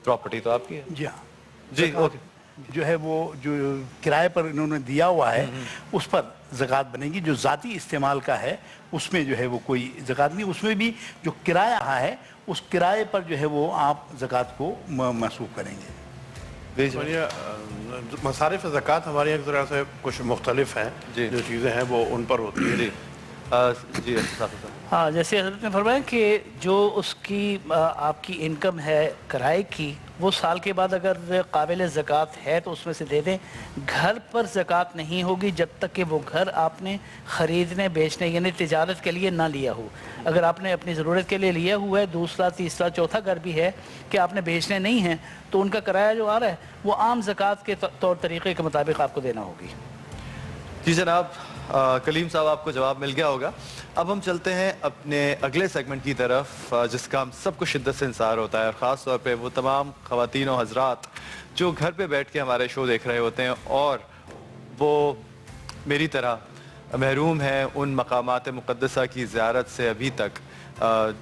پراپرٹی تو آپ کی ہے. جی ہاں جی اوکے. جو ہے وہ جو کرائے پر انہوں نے دیا ہوا ہے اس پر زکوٰۃ بنے گی. جو ذاتی استعمال کا ہے اس میں جو ہے وہ کوئی زکوٰۃ نہیں. اس میں بھی جو کرایہ رہا ہے اس کرائے پر جو ہے وہ آپ زکوٰۃ کو محسوب کریں گے. مصارف زکوٰۃ ہمارے ایک طرح سے کچھ مختلف ہیں. جو چیزیں ہیں وہ ان پر ہوتی ہیں. جی ہاں جیسے حضرت نے فرمایا کہ جو اس کی آپ کی انکم ہے کرائے کی وہ سال کے بعد اگر قابل زکوٰۃ ہے تو اس میں سے دے دیں. گھر پر زکوٰۃ نہیں ہوگی جب تک کہ وہ گھر آپ نے خریدنے بیچنے یعنی تجارت کے لیے نہ لیا ہو. اگر آپ نے اپنی ضرورت کے لیے لیا ہوا ہے دوسرا تیسرا چوتھا گھر بھی ہے کہ آپ نے بیچنے نہیں ہیں تو ان کا کرایہ جو آ رہا ہے وہ عام زکوٰۃ کے طور طریقے کے مطابق آپ کو دینا ہوگی. جی جناب کلیم صاحب آپ کو جواب مل گیا ہوگا. اب ہم چلتے ہیں اپنے اگلے سیگمنٹ کی طرف جس کا ہم سب کو شدت سے انتظار ہوتا ہے اور خاص طور پہ وہ تمام خواتین و حضرات جو گھر پہ بیٹھ کے ہمارے شو دیکھ رہے ہوتے ہیں اور وہ میری طرح محروم ہیں ان مقامات مقدسہ کی زیارت سے ابھی تک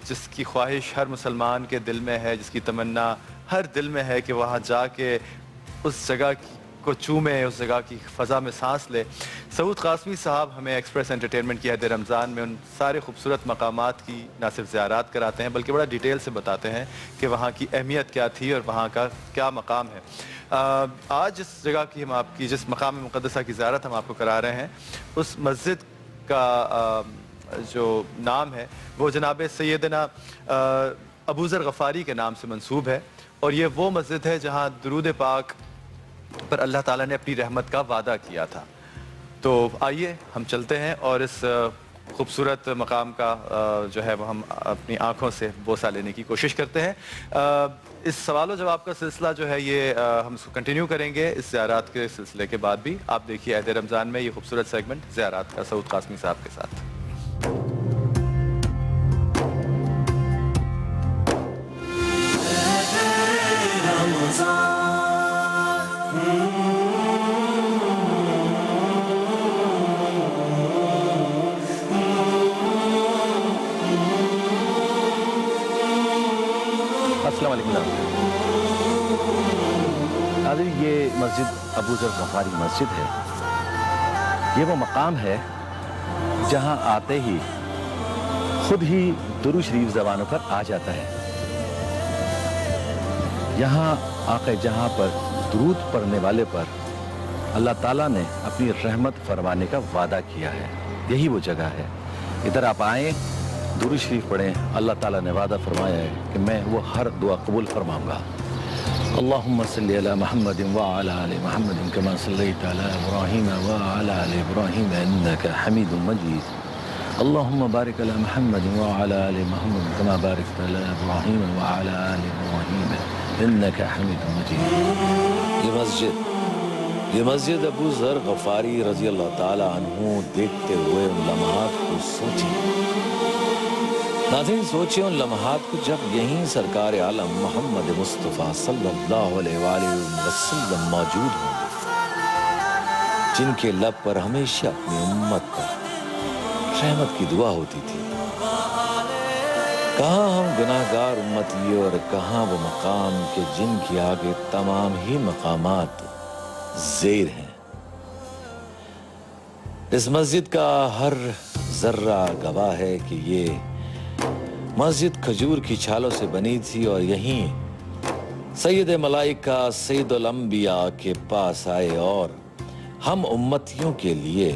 جس کی خواہش ہر مسلمان کے دل میں ہے, جس کی تمنا ہر دل میں ہے کہ وہاں جا کے اس جگہ کو چومے, اس جگہ کی فضا میں سانس لے. سعود قاسمی صاحب ہمیں ایکسپریس انٹرٹینمنٹ کی عہد رمضان میں ان سارے خوبصورت مقامات کی نہ صرف زیارات کراتے ہیں بلکہ بڑا ڈیٹیل سے بتاتے ہیں کہ وہاں کی اہمیت کیا تھی اور وہاں کا کیا مقام ہے. آج جس جگہ کی ہم آپ کی جس مقام مقدسہ کی زیارت ہم آپ کو کرا رہے ہیں اس مسجد کا جو نام ہے وہ جناب سیدنا ابو ذر غفاری کے نام سے منسوب ہے اور یہ وہ مسجد ہے جہاں درود پاک پر اللہ تعالیٰ نے اپنی رحمت کا وعدہ کیا تھا. تو آئیے ہم چلتے ہیں اور اس خوبصورت مقام کا جو ہے وہ ہم اپنی آنکھوں سے بوسہ لینے کی کوشش کرتے ہیں. اس سوال و جواب کا سلسلہ جو ہے یہ ہم اس کو کنٹینیو کریں گے اس زیارات کے سلسلے کے بعد بھی. آپ دیکھیے عہد رمضان میں یہ خوبصورت سیگمنٹ زیارات کا سعود قاسمی صاحب کے ساتھ. السلام علیکم. حاضر یہ مسجد ابو ذر غفاری مسجد ہے. یہ وہ مقام ہے جہاں آتے ہی خود ہی درود شریف زبانوں پر آ جاتا ہے. یہاں آقا جہاں پر درود پڑھنے والے پر اللہ تعالیٰ نے اپنی رحمت فرمانے کا وعدہ کیا ہے. یہی وہ جگہ ہے. ادھر آپ آئیں درود شریف پڑھیں. اللہ تعالیٰ نے وعدہ فرمایا ہے کہ میں وہ ہر دعا قبول فرماؤں گا. اللہم صلی علی محمد وعلی آل محمد کما صلیت علی ابراہیم وعلی آل ابراہیم انک حمید مجید. اللہم بارک علی محمد وعلی آل محمد کما بارکت علی ابراہیم وعلی آل ابراہیم انک حمید مجید. یہ مسجد ابو ذر غفاری رضی اللہ تعالی عنہ دیکھتے ہوئے ان لمحات کو سوچیں. ناظرین سوچیں ان لمحات کو جب یہیں سرکار عالم محمد مصطفیٰ صلی اللہ علیہ وآلہ وسلم موجود ہوں جن کے لب پر ہمیشہ اپنی امت پر رحمت کی دعا ہوتی تھی. کہاں ہم گناہگار امتی اور کہاں وہ مقام کہ جن کی آگے تمام ہی مقامات زیر ہیں. اس مسجد کا ہر ذرہ گواہ ہے کہ یہ مسجد کھجور کی چھالوں سے بنی تھی اور یہیں سید ملائکہ سید الانبیاء کے پاس آئے اور ہم امتیوں کے لیے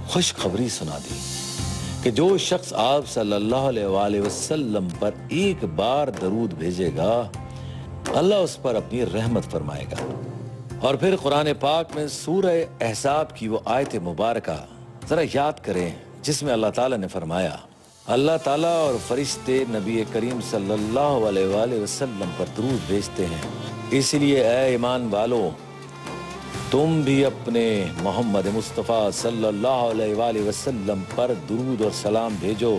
خوشخبری سنا دی کہ جو شخص آپ صلی اللہ علیہ وآلہ وسلم پر ایک بار درود بھیجے گا اللہ اس پر اپنی رحمت فرمائے گا. اور پھر قرآن پاک میں سورہ احزاب کی وہ آیت مبارکہ ذرا یاد کریں جس میں اللہ تعالیٰ نے فرمایا اللہ تعالیٰ اور فرشتے نبی کریم صلی اللہ علیہ وآلہ وسلم پر درود بھیجتے ہیں. اس لیے اے ایمان والو تم بھی اپنے محمد مصطفیٰ صلی اللہ علیہ وآلہ وسلم پر درود اور سلام بھیجو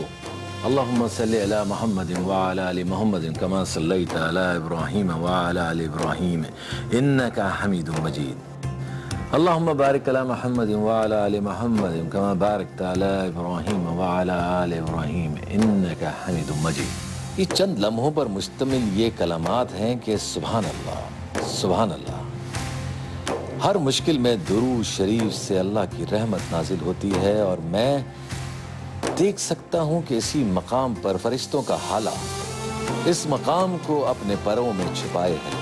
اللهم صل على محمد وعلى آل محمد كما صليت على إبراهيم وعلى آل إبراهيم إنك حميد مجيد اللهم بارك على محمد وعلى آل محمد كما باركت على إبراهيم وعلى آل إبراهيم إنك حميد مجيد. یہ چند لمحوں پر مشتمل یہ کلمات ہیں کہ سبحان اللہ سبحان اللہ. ہر مشکل میں درود شریف سے اللہ کی رحمت نازل ہوتی ہے اور میں دیکھ سکتا ہوں کہ اسی مقام پر فرشتوں کا حالہ اس مقام کو اپنے پروں میں چھپائے ہے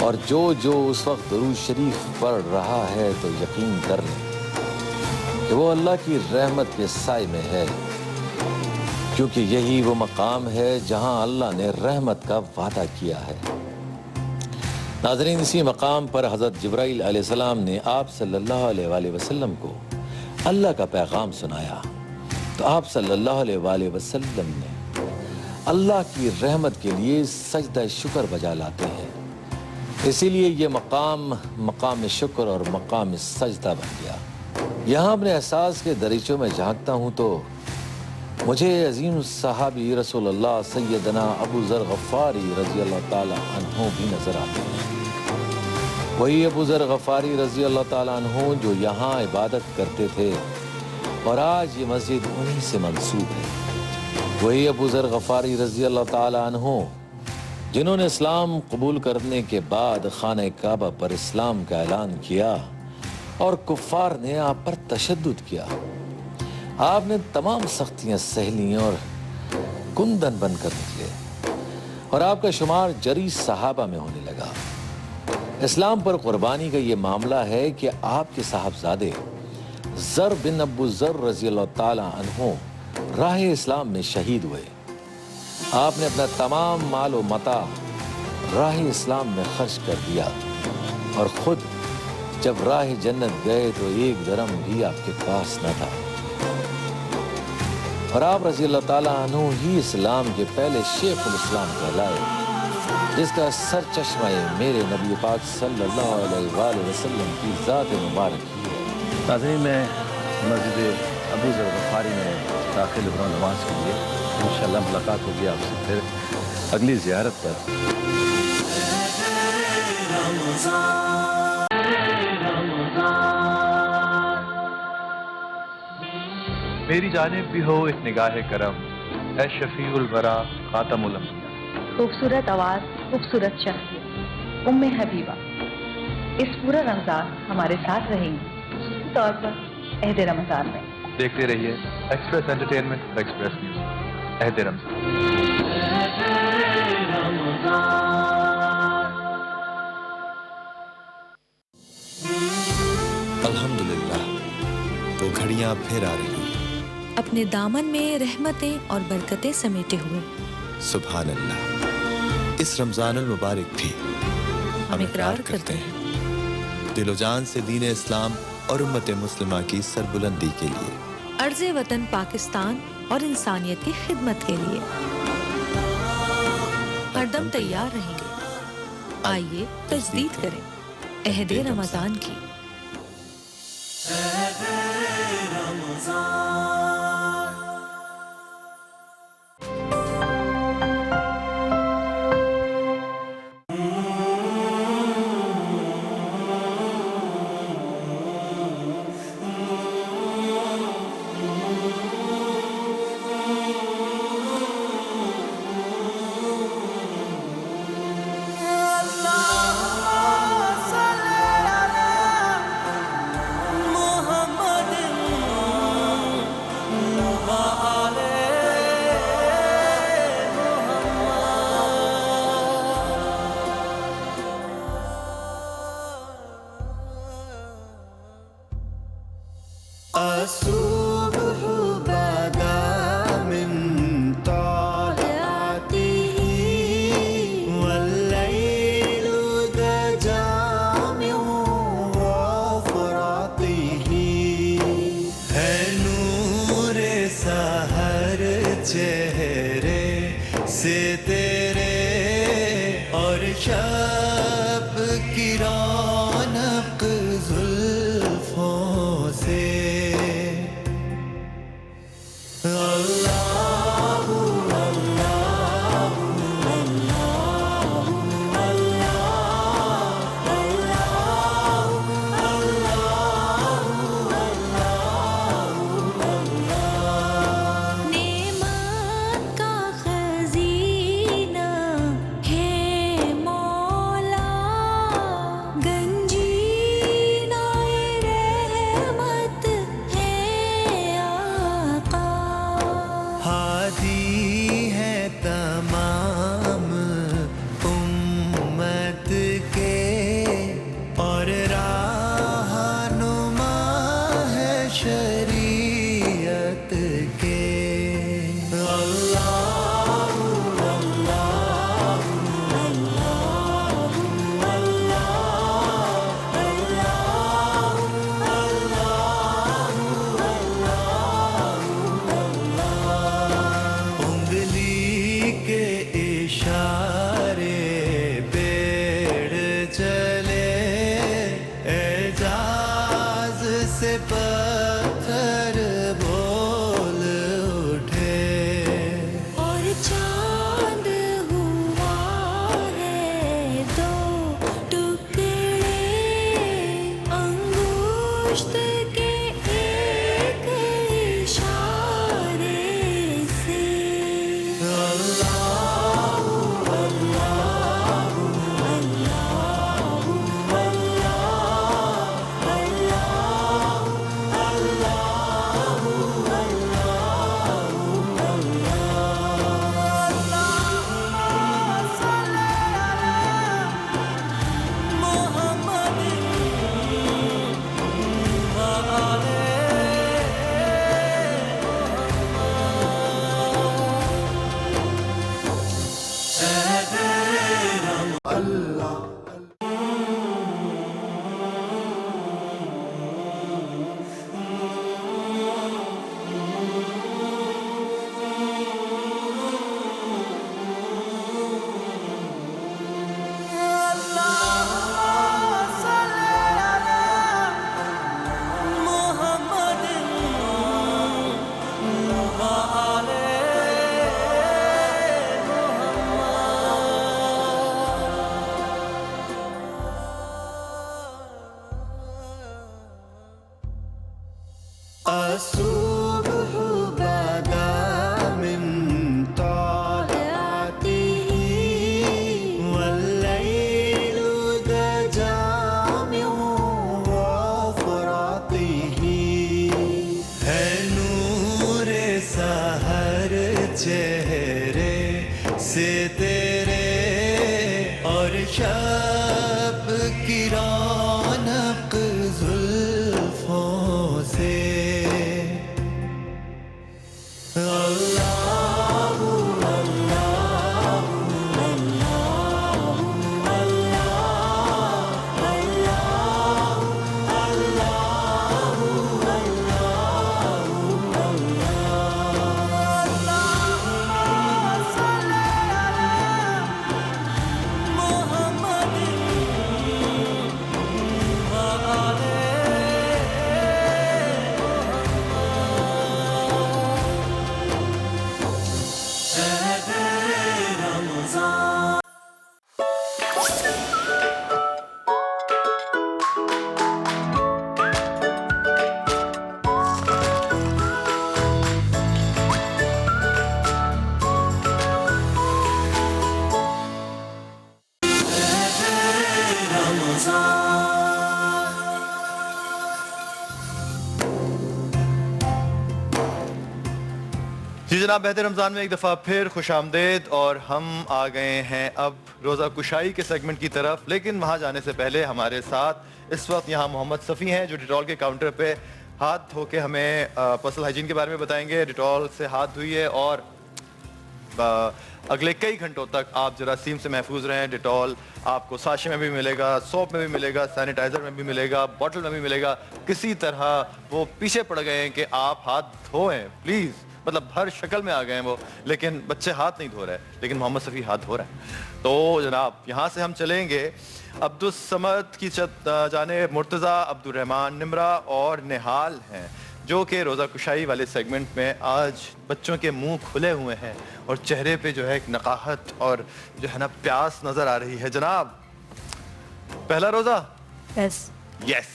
اور جو اس وقت درود شریف پڑھ رہا ہے تو یقین کر لیں کہ وہ اللہ کی رحمت کے سائے میں ہے، کیونکہ یہی وہ مقام ہے جہاں اللہ نے رحمت کا وعدہ کیا ہے. ناظرین، اسی مقام پر حضرت جبرائیل علیہ السلام نے آپ صلی اللہ علیہ وآلہ وسلم کو اللہ کا پیغام سنایا تو آپ صلی اللہ علیہ وآلہ وسلم نے اللہ کی رحمت کے لیے سجدہ شکر بجا لاتے ہیں. اسی لیے یہ مقام شکر اور مقام سجدہ بن گیا. یہاں اپنے احساس کے دریچوں میں جھانکتا ہوں تو مجھے عظیم صحابی رسول اللہ سیدنا ابو ذر غفاری رضی اللہ تعالیٰ عنہ بھی نظر آتے ہیں. وہی ابو ذر غفاری رضی اللہ تعالیٰ عنہ جو یہاں عبادت کرتے تھے اور آج یہ مسجد انہی سے منسوب ہے. وہی ابو ذر غفاری رضی اللہ تعالیٰ عنہ جنہوں نے اسلام قبول کرنے کے بعد خانہ کعبہ پر اسلام کا اعلان کیا اور کفار نے آپ پر تشدد کیا. آپ نے تمام سختیاں سہ لیں اور کندن بن کر نکلے اور آپ کا شمار جری صحابہ میں ہونے لگا. اسلام پر قربانی کا یہ معاملہ ہے کہ آپ کے صاحبزادے زر بن ابو ذر رضی اللہ تعالیٰ عنہ راہ اسلام میں شہید ہوئے. آپ نے اپنا تمام مال و متاع راہ اسلام میں خرچ کر دیا اور خود جب راہ جنت گئے تو ایک درہم بھی آپ کے پاس نہ تھا. اور آپ رضی اللہ تعالیٰ عنہ ہی اسلام کے پہلے شیخ الاسلام کہلائے جس کا سر چشمہ میرے نبی پاک صلی اللہ علیہ وآلہ وسلم کی ذات مبارک ہی ہے. ناظرین، میں مسجد ابو ذر غفاری میں داخل ہو رہا ہوں نماز کے لیے. انشاءاللہ ملاقات ہوگی آپ سے پھر اگلی زیارت پر. میری جانب بھی ہو ایک نگاہ کرم، اے شفیع الورا خاتم الانبیاء. خوبصورت آواز، خوبصورت شخصیت ام حبیبہ اس پورا رمضان ہمارے ساتھ رہیں گی، خصوصی طور پر عہد رمضان میں. دیکھتے رہیے ایکسپریس انٹرٹینمنٹ اور ایکسپریس نیوز. عہد رمضان. الحمدللہ وہ گھڑیاں پھر آ رہی ہیں اپنے دامن میں رحمتیں اور برکتیں سمیٹے ہوئے. سبحان اللہ. اس رمضان المبارک بھی ہم اقرار کرتے ہیں دل و جان سے دین اسلام اور امت مسلمہ کی سربلندی کے لیے، عرض وطن پاکستان اور انسانیت کی خدمت کے لیے ہر دم تیار رہیں گے. آئیے تجدید کریں عہد رمضان کی. पत्थर बोल उठे और चांद हुआ है दो टुकड़े अंगुष्ठ के एक इशारे से الصبح بدا من طلعته والليل دجى من وفرته ہے نور سحر چہرے سے تیرے اور شب کی رونق زلفوں سے جی جناب، بہتر رمضان میں ایک دفعہ پھر خوش آمدید، اور ہم آ گئے ہیں اب روزہ کشائی کے سیگمنٹ کی طرف. لیکن وہاں جانے سے پہلے ہمارے ساتھ اس وقت یہاں محمد صفی ہیں جو ڈیٹول کے کاؤنٹر پہ ہاتھ دھو کے ہمیں پرسنل ہائیجین کے بارے میں بتائیں گے. ڈیٹول سے ہاتھ دھوئیے اور اگلے کئی گھنٹوں تک آپ جراثیم سے محفوظ رہیں. ڈیٹول آپ کو ساشے میں بھی ملے گا، سوپ میں بھی ملے گا، سینیٹائزر میں بھی ملے گا، بوٹل میں بھی ملے گا. کسی طرح وہ پیچھے پڑ گئے ہیں کہ آپ ہاتھ دھوئیں پلیز، مطلب ہر شکل میں آ گئے ہیں وہ، لیکن بچے ہاتھ نہیں دھو رہے، لیکن محمد صفی ہاتھ دھو رہا ہے. تو جناب یہاں سے ہم چلیں گے عبدالصمد کی جانب مرتضیٰ، عبدالرحمن نمرہ اور نہال ہیں جو کہ روزہ کشائی والے سیگمنٹ میں آج بچوں کے منہ کھلے ہوئے ہیں اور چہرے پہ جو ہے ایک نقاہت اور جو ہے نا پیاس نظر آ رہی ہے. جناب پہلا روزہ؟ Yes. Yes.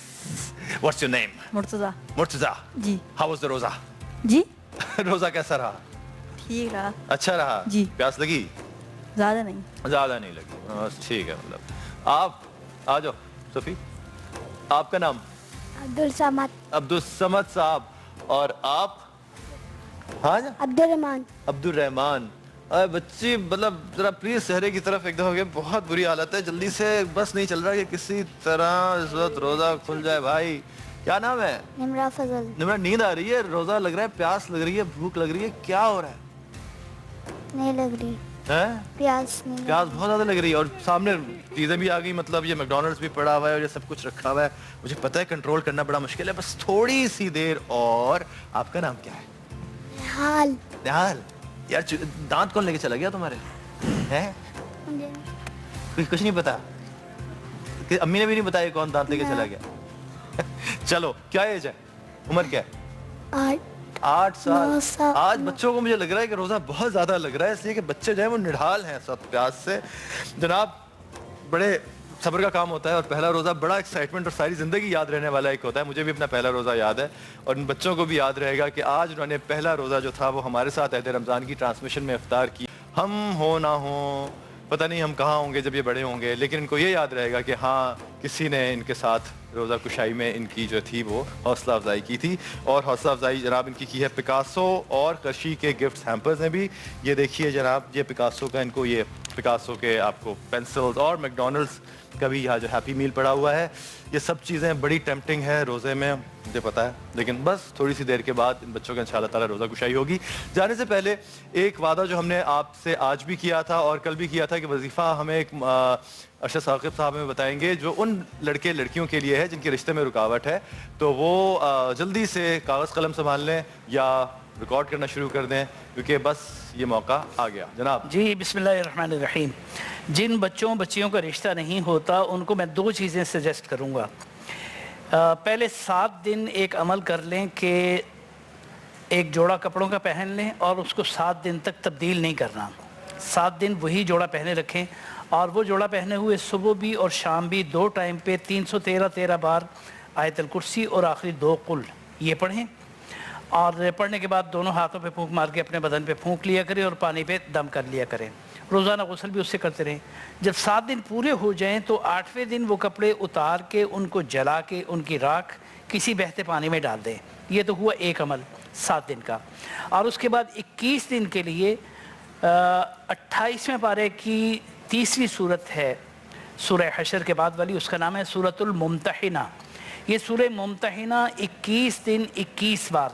What's your name? Murtaza. Murtaza ji. How was the روزہ؟ جی روزہ کیسا رہا؟ ٹھیک رہا. اچھا رہا؟ جی. پیاس لگی؟ زیادہ نہیں. زیادہ نہیں لگی، ٹھیک ہے. مطلب آپ آ جاؤ صفی، آپ کا نام؟ عبدالصمد. عبدالصمد صاحب. اور آپ؟ ہاں جا عبدالرحمن. عبدالرحمن. بچی مطلب ذرا پلیز سہرے کی طرف ایک دفعہ، بہت بری حالت ہے، جلدی سے بس نہیں چل رہا کہ کسی طرح اس وقت روزہ کھل جائے. بھائی کیا نام ہے؟ نمرہ فضل. نمرہ، نیند آ رہی ہے؟ روزہ لگ رہا ہے؟ پیاس لگ رہی ہے؟ بھوک لگ رہی ہے؟ کیا ہو رہا ہے؟ نہیں لگ رہی پیاس. نہیں پیاس بہت زیادہ لگ رہی ہے، اور سامنے چیزیں بھی آ گئی، مطلب یہ میکڈونلڈس بھی پڑا ہوا ہے اور یہ سب کچھ رکھا ہوا ہے. مجھے پتہ ہے کنٹرول کرنا بڑا مشکل ہے، بس تھوڑی سی دیر اور. آپ کا نام کیا ہے؟ نہال. نہال. یار دانت کون لے کے چلا گیا تمہارے؟ ہیں کچھ نہیں پتا؟ امی نے بھی نہیں بتایا کون دانت لے کے چلا گیا؟ چلو کیا ایج ہے؟ عمر کیا ہے؟ 8 سال. آج بچوں کو مجھے لگ رہا ہے کہ روزہ بہت زیادہ لگ رہا ہے, اس لیے کہ بچے جو ہیں وہ نڈھال ہیں سب پیاس سے. جناب بڑے صبر کا کام ہوتا ہے, اور پہلا روزہ بڑا ایکسائٹمنٹ اور ساری زندگی یاد رہنے والا ایک ہوتا ہے. مجھے بھی اپنا پہلا روزہ یاد ہے, اور ان بچوں کو بھی یاد رہے گا کہ آج انہوں نے پہلا روزہ جو تھا وہ ہمارے ساتھ عہد رمضان کی ٹرانسمیشن میں افطار کی. ہم ہو نہ ہوں, پتہ نہیں ہم کہاں ہوں گے جب یہ بڑے ہوں گے, لیکن ان کو یہ یاد رہے گا کہ ہاں کسی نے ان کے ساتھ روزہ کشائی میں ان کی جو تھی وہ حوصلہ افزائی کی تھی. اور حوصلہ افزائی جناب ان کی ہے پکاسو اور کرشی کے گفٹس ہیمپرز ہیں بھی. یہ دیکھیے جناب, یہ پکاسو کا, ان کو یہ پکاسو کے آپ کو پینسلز, اور میکڈونلڈس کا بھی یہاں جو ہیپی میل پڑا ہوا ہے. یہ سب چیزیں بڑی ٹیمپٹنگ ہے روزے میں, مجھے پتہ ہے, لیکن بس تھوڑی سی دیر کے بعد ان بچوں کا انشاءاللہ تعالیٰ روزہ کشائی ہوگی. جانے سے پہلے ایک وعدہ جو ہم نے آپ سے آج بھی کیا تھا اور کل بھی کیا تھا کہ وظیفہ ہمیں ایک ارشد ثاقب صاحب ہمیں بتائیں گے جو ان لڑکے لڑکیوں کے لیے ہے جن کے رشتے میں رکاوٹ ہے. تو وہ جلدی سے کاغذ قلم سنبھال لیں یا ریکارڈ کرنا شروع کر دیں, کیونکہ بس یہ موقع آ گیا. جناب جی بسم اللہ الرحمن الرحیم. جن بچیوں کا رشتہ نہیں ہوتا ان کو میں 2 چیزیں سجیسٹ کروں گا. پہلے 7 دن ایک عمل کر لیں کہ ایک جوڑا کپڑوں کا پہن لیں اور اس کو 7 دن تک تبدیل نہیں کرنا. 7 دن وہی جوڑا پہنے رکھیں, اور وہ جوڑا پہنے ہوئے صبح بھی اور شام بھی 2 ٹائم پہ 313 بار آیت الکرسی اور آخری 2 قل یہ پڑھیں. اور پڑھنے کے بعد دونوں ہاتھوں پہ پھونک مار کے اپنے بدن پہ پھونک لیا کریں اور پانی پہ دم کر لیا کریں. روزانہ غسل بھی اس سے کرتے رہیں. جب 7 دن پورے ہو جائیں تو 8ویں دن وہ کپڑے اتار کے ان کو جلا کے ان کی راکھ کسی بہتے پانی میں ڈال دیں. یہ تو ہوا ایک عمل 7 دن کا. اور اس کے بعد 21 دن کے لیے 28ویں پارے کی 3ری صورت ہے سورہ حشر کے بعد والی, اس کا نام ہے سورۃ الممتحنہ. یہ سورہ ممتحنہ 21 دن 21 بار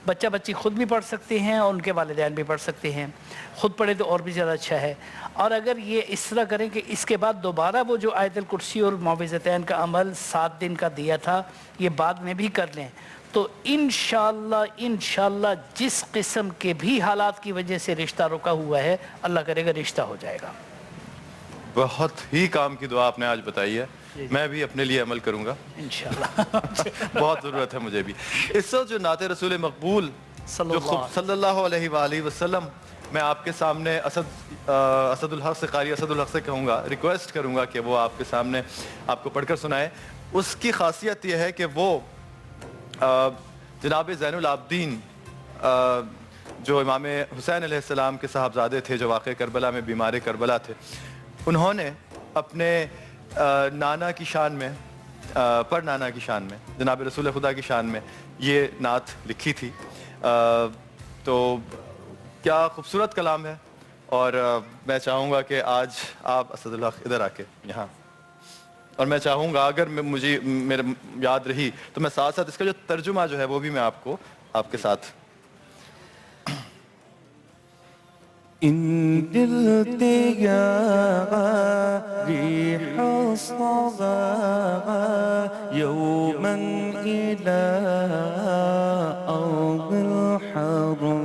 بچہ بچی خود بھی پڑھ سکتے ہیں اور ان کے والدین بھی پڑھ سکتے ہیں. خود پڑھے تو اور بھی زیادہ اچھا ہے. اور اگر یہ اس طرح کریں کہ اس کے بعد دوبارہ وہ جو آیت الکرسی اور معوذتین کا عمل 7 دن کا دیا تھا یہ بعد میں بھی کر لیں, تو انشاءاللہ جس قسم کے بھی حالات کی وجہ سے رشتہ رکا ہوا ہے اللہ کرے گا رشتہ ہو جائے گا. بہت ہی کام کی دعا آپ نے آج بتائی ہے, میں بھی اپنے لیے عمل کروں گا انشاءاللہ. بہت ضرورت ہے مجھے بھی. اس وقت جو نعت رسول مقبول صلی اللہ علیہ وآلہ وسلم, میں آپ کے سامنے اسد الحق سے, قاری اسد الحق سے کہوں گا, ریکویسٹ کروں گا کہ وہ آپ کے سامنے آپ کو پڑھ کر سنائیں. اس کی خاصیت یہ ہے کہ وہ جناب زین العابدین جو امام حسین علیہ السلام کے صاحبزادے تھے, جو واقع کربلا میں بیمار کربلا تھے, انہوں نے اپنے نانا کی شان میں, پر نانا کی شان میں, جناب رسول خدا کی شان میں یہ نعت لکھی تھی. تو کیا خوبصورت کلام ہے, اور میں چاہوں گا کہ آج آپ اسد الحق ادھر آ کے یہاں, اور میں چاہوں گا اگر مجھے میرے یاد رہی تو میں ساتھ ساتھ اس کا جو ترجمہ جو ہے وہ بھی میں آپ کے ساتھ. إن قلت يا ريح الصبا يوما إلى أرض الحرم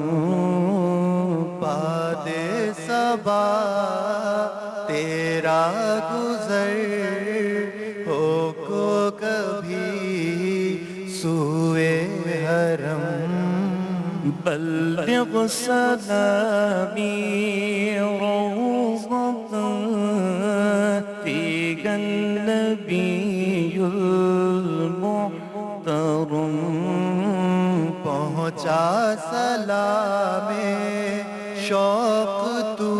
باد صبا تیرا گزر ہو کو کبھی سوئے حرم بلغ سلامي روضة فيها النبي المحترم پہنچا سلام شوق تو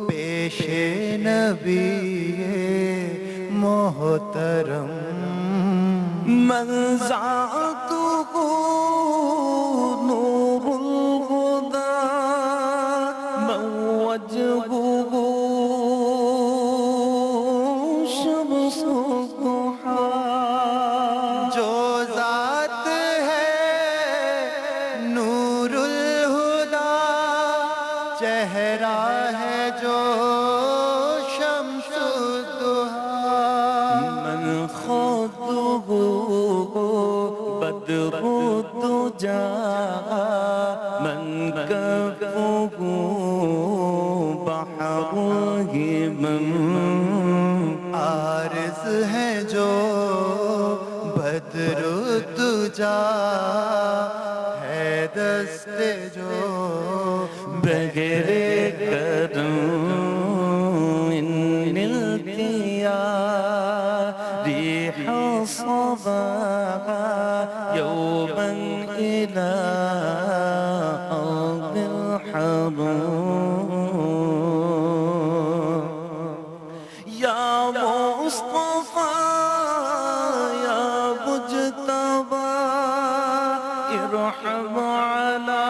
پیش نبی محترم من زعته نور الهدى من وجهه شمس الضحى جو ذات ہے نور الہدی چہرہ ہے جو شمس الضحی من خده بدر الدجى من كفه بحر الهمم عارض ہے جو بدر الدجى جا ہے دست جو بغیر کرم ان التيا ريح صبا يوما إلى أرض الحضور يا مصطفى يا مجتبى ارحم على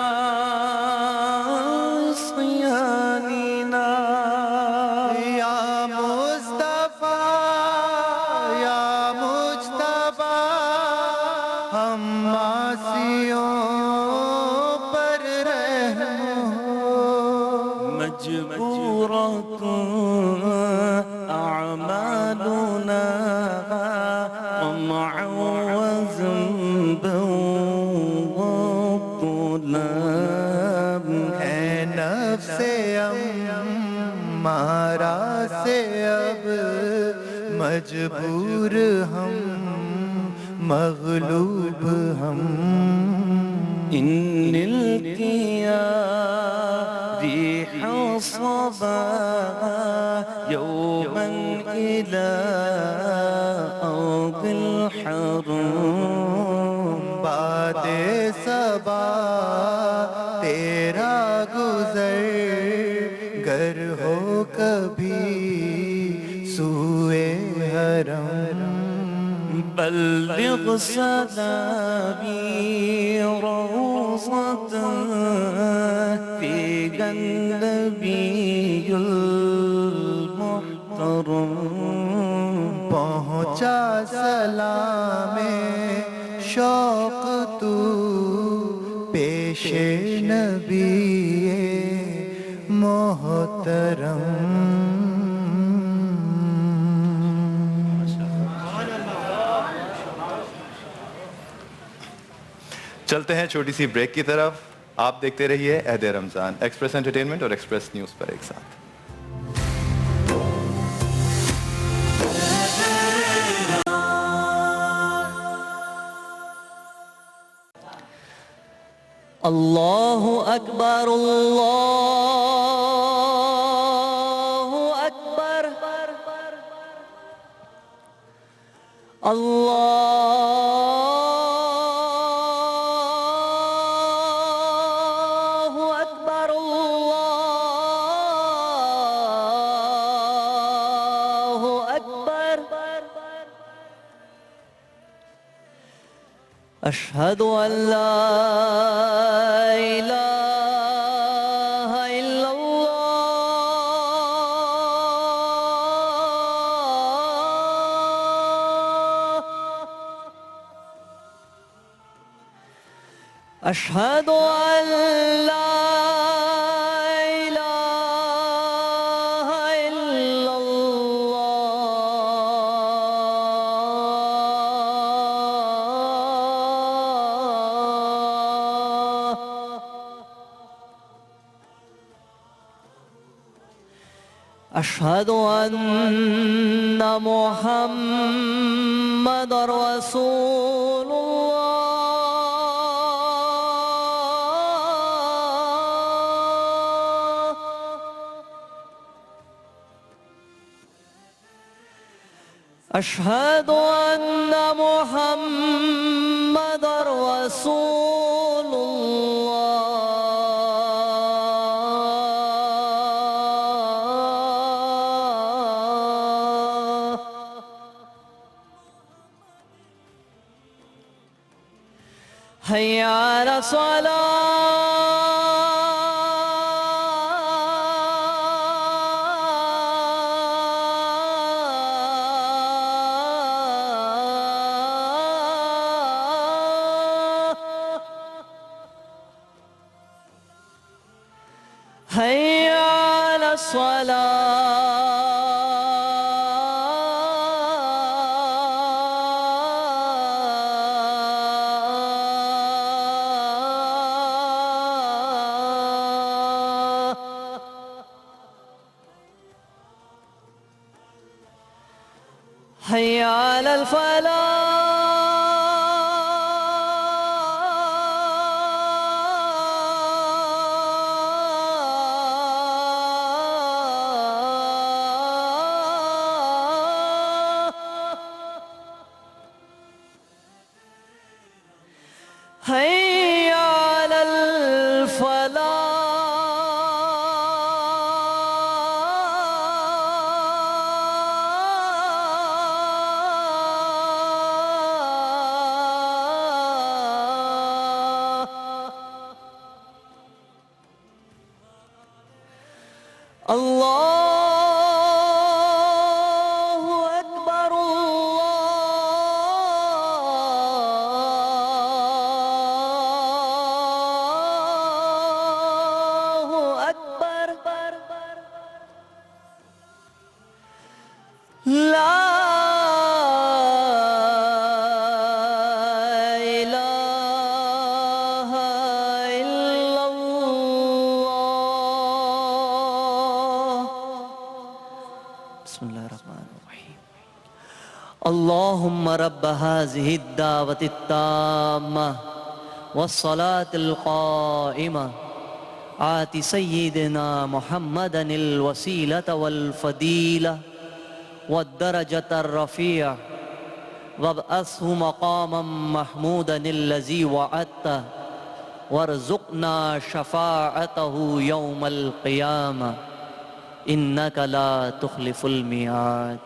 صياننا یا مصطفیٰ یا مجتبیٰ ہم معصیوں پر رحم ہو مجبورة أعمالنا طمعا وذنبا وطلب ہے نفس امارہ سے اب مجبور ہم مغلوب ہم إن التيا ريح صبا يوما إلى أرض الحرم باد صبا تیرا گزر گر ہو کبھی سوئے حرم بلغ سلامي روضة فيها النبي المحترم پہنچا سلام شوق تو پیش نبی چلتے ہیں چھوٹی سی بریک کی طرف. آپ دیکھتے رہیے عہد رمضان ایکسپریس انٹرٹینمنٹ اور ایکسپریس نیوز پر ایک ساتھ. اللہ اکبر اللہ اکبر اللہ اکبر اللہ اکبر اشہد ان لا الہ الا اللہ اشہد ان لا الہ الا اشہد ان محمد رسول اللہ اشہد ان محمد رسول حي على الصلاة حي على الصلاة حي على الفلاح حي على الفلاح الله أكبر الله أكبر لا إله إلا الله بسم الله الرحمن الرحيم اللهم رب هذه الدعوة التامة والصلاة القائمة آت سيدنا محمدا الوسيلة والفضيلة والدرجة الرفيعة وابعثه مقاما محمودا الذي وعدته وارزقنا شفاعته يوم القيامة إنك لا تخلف الميعاد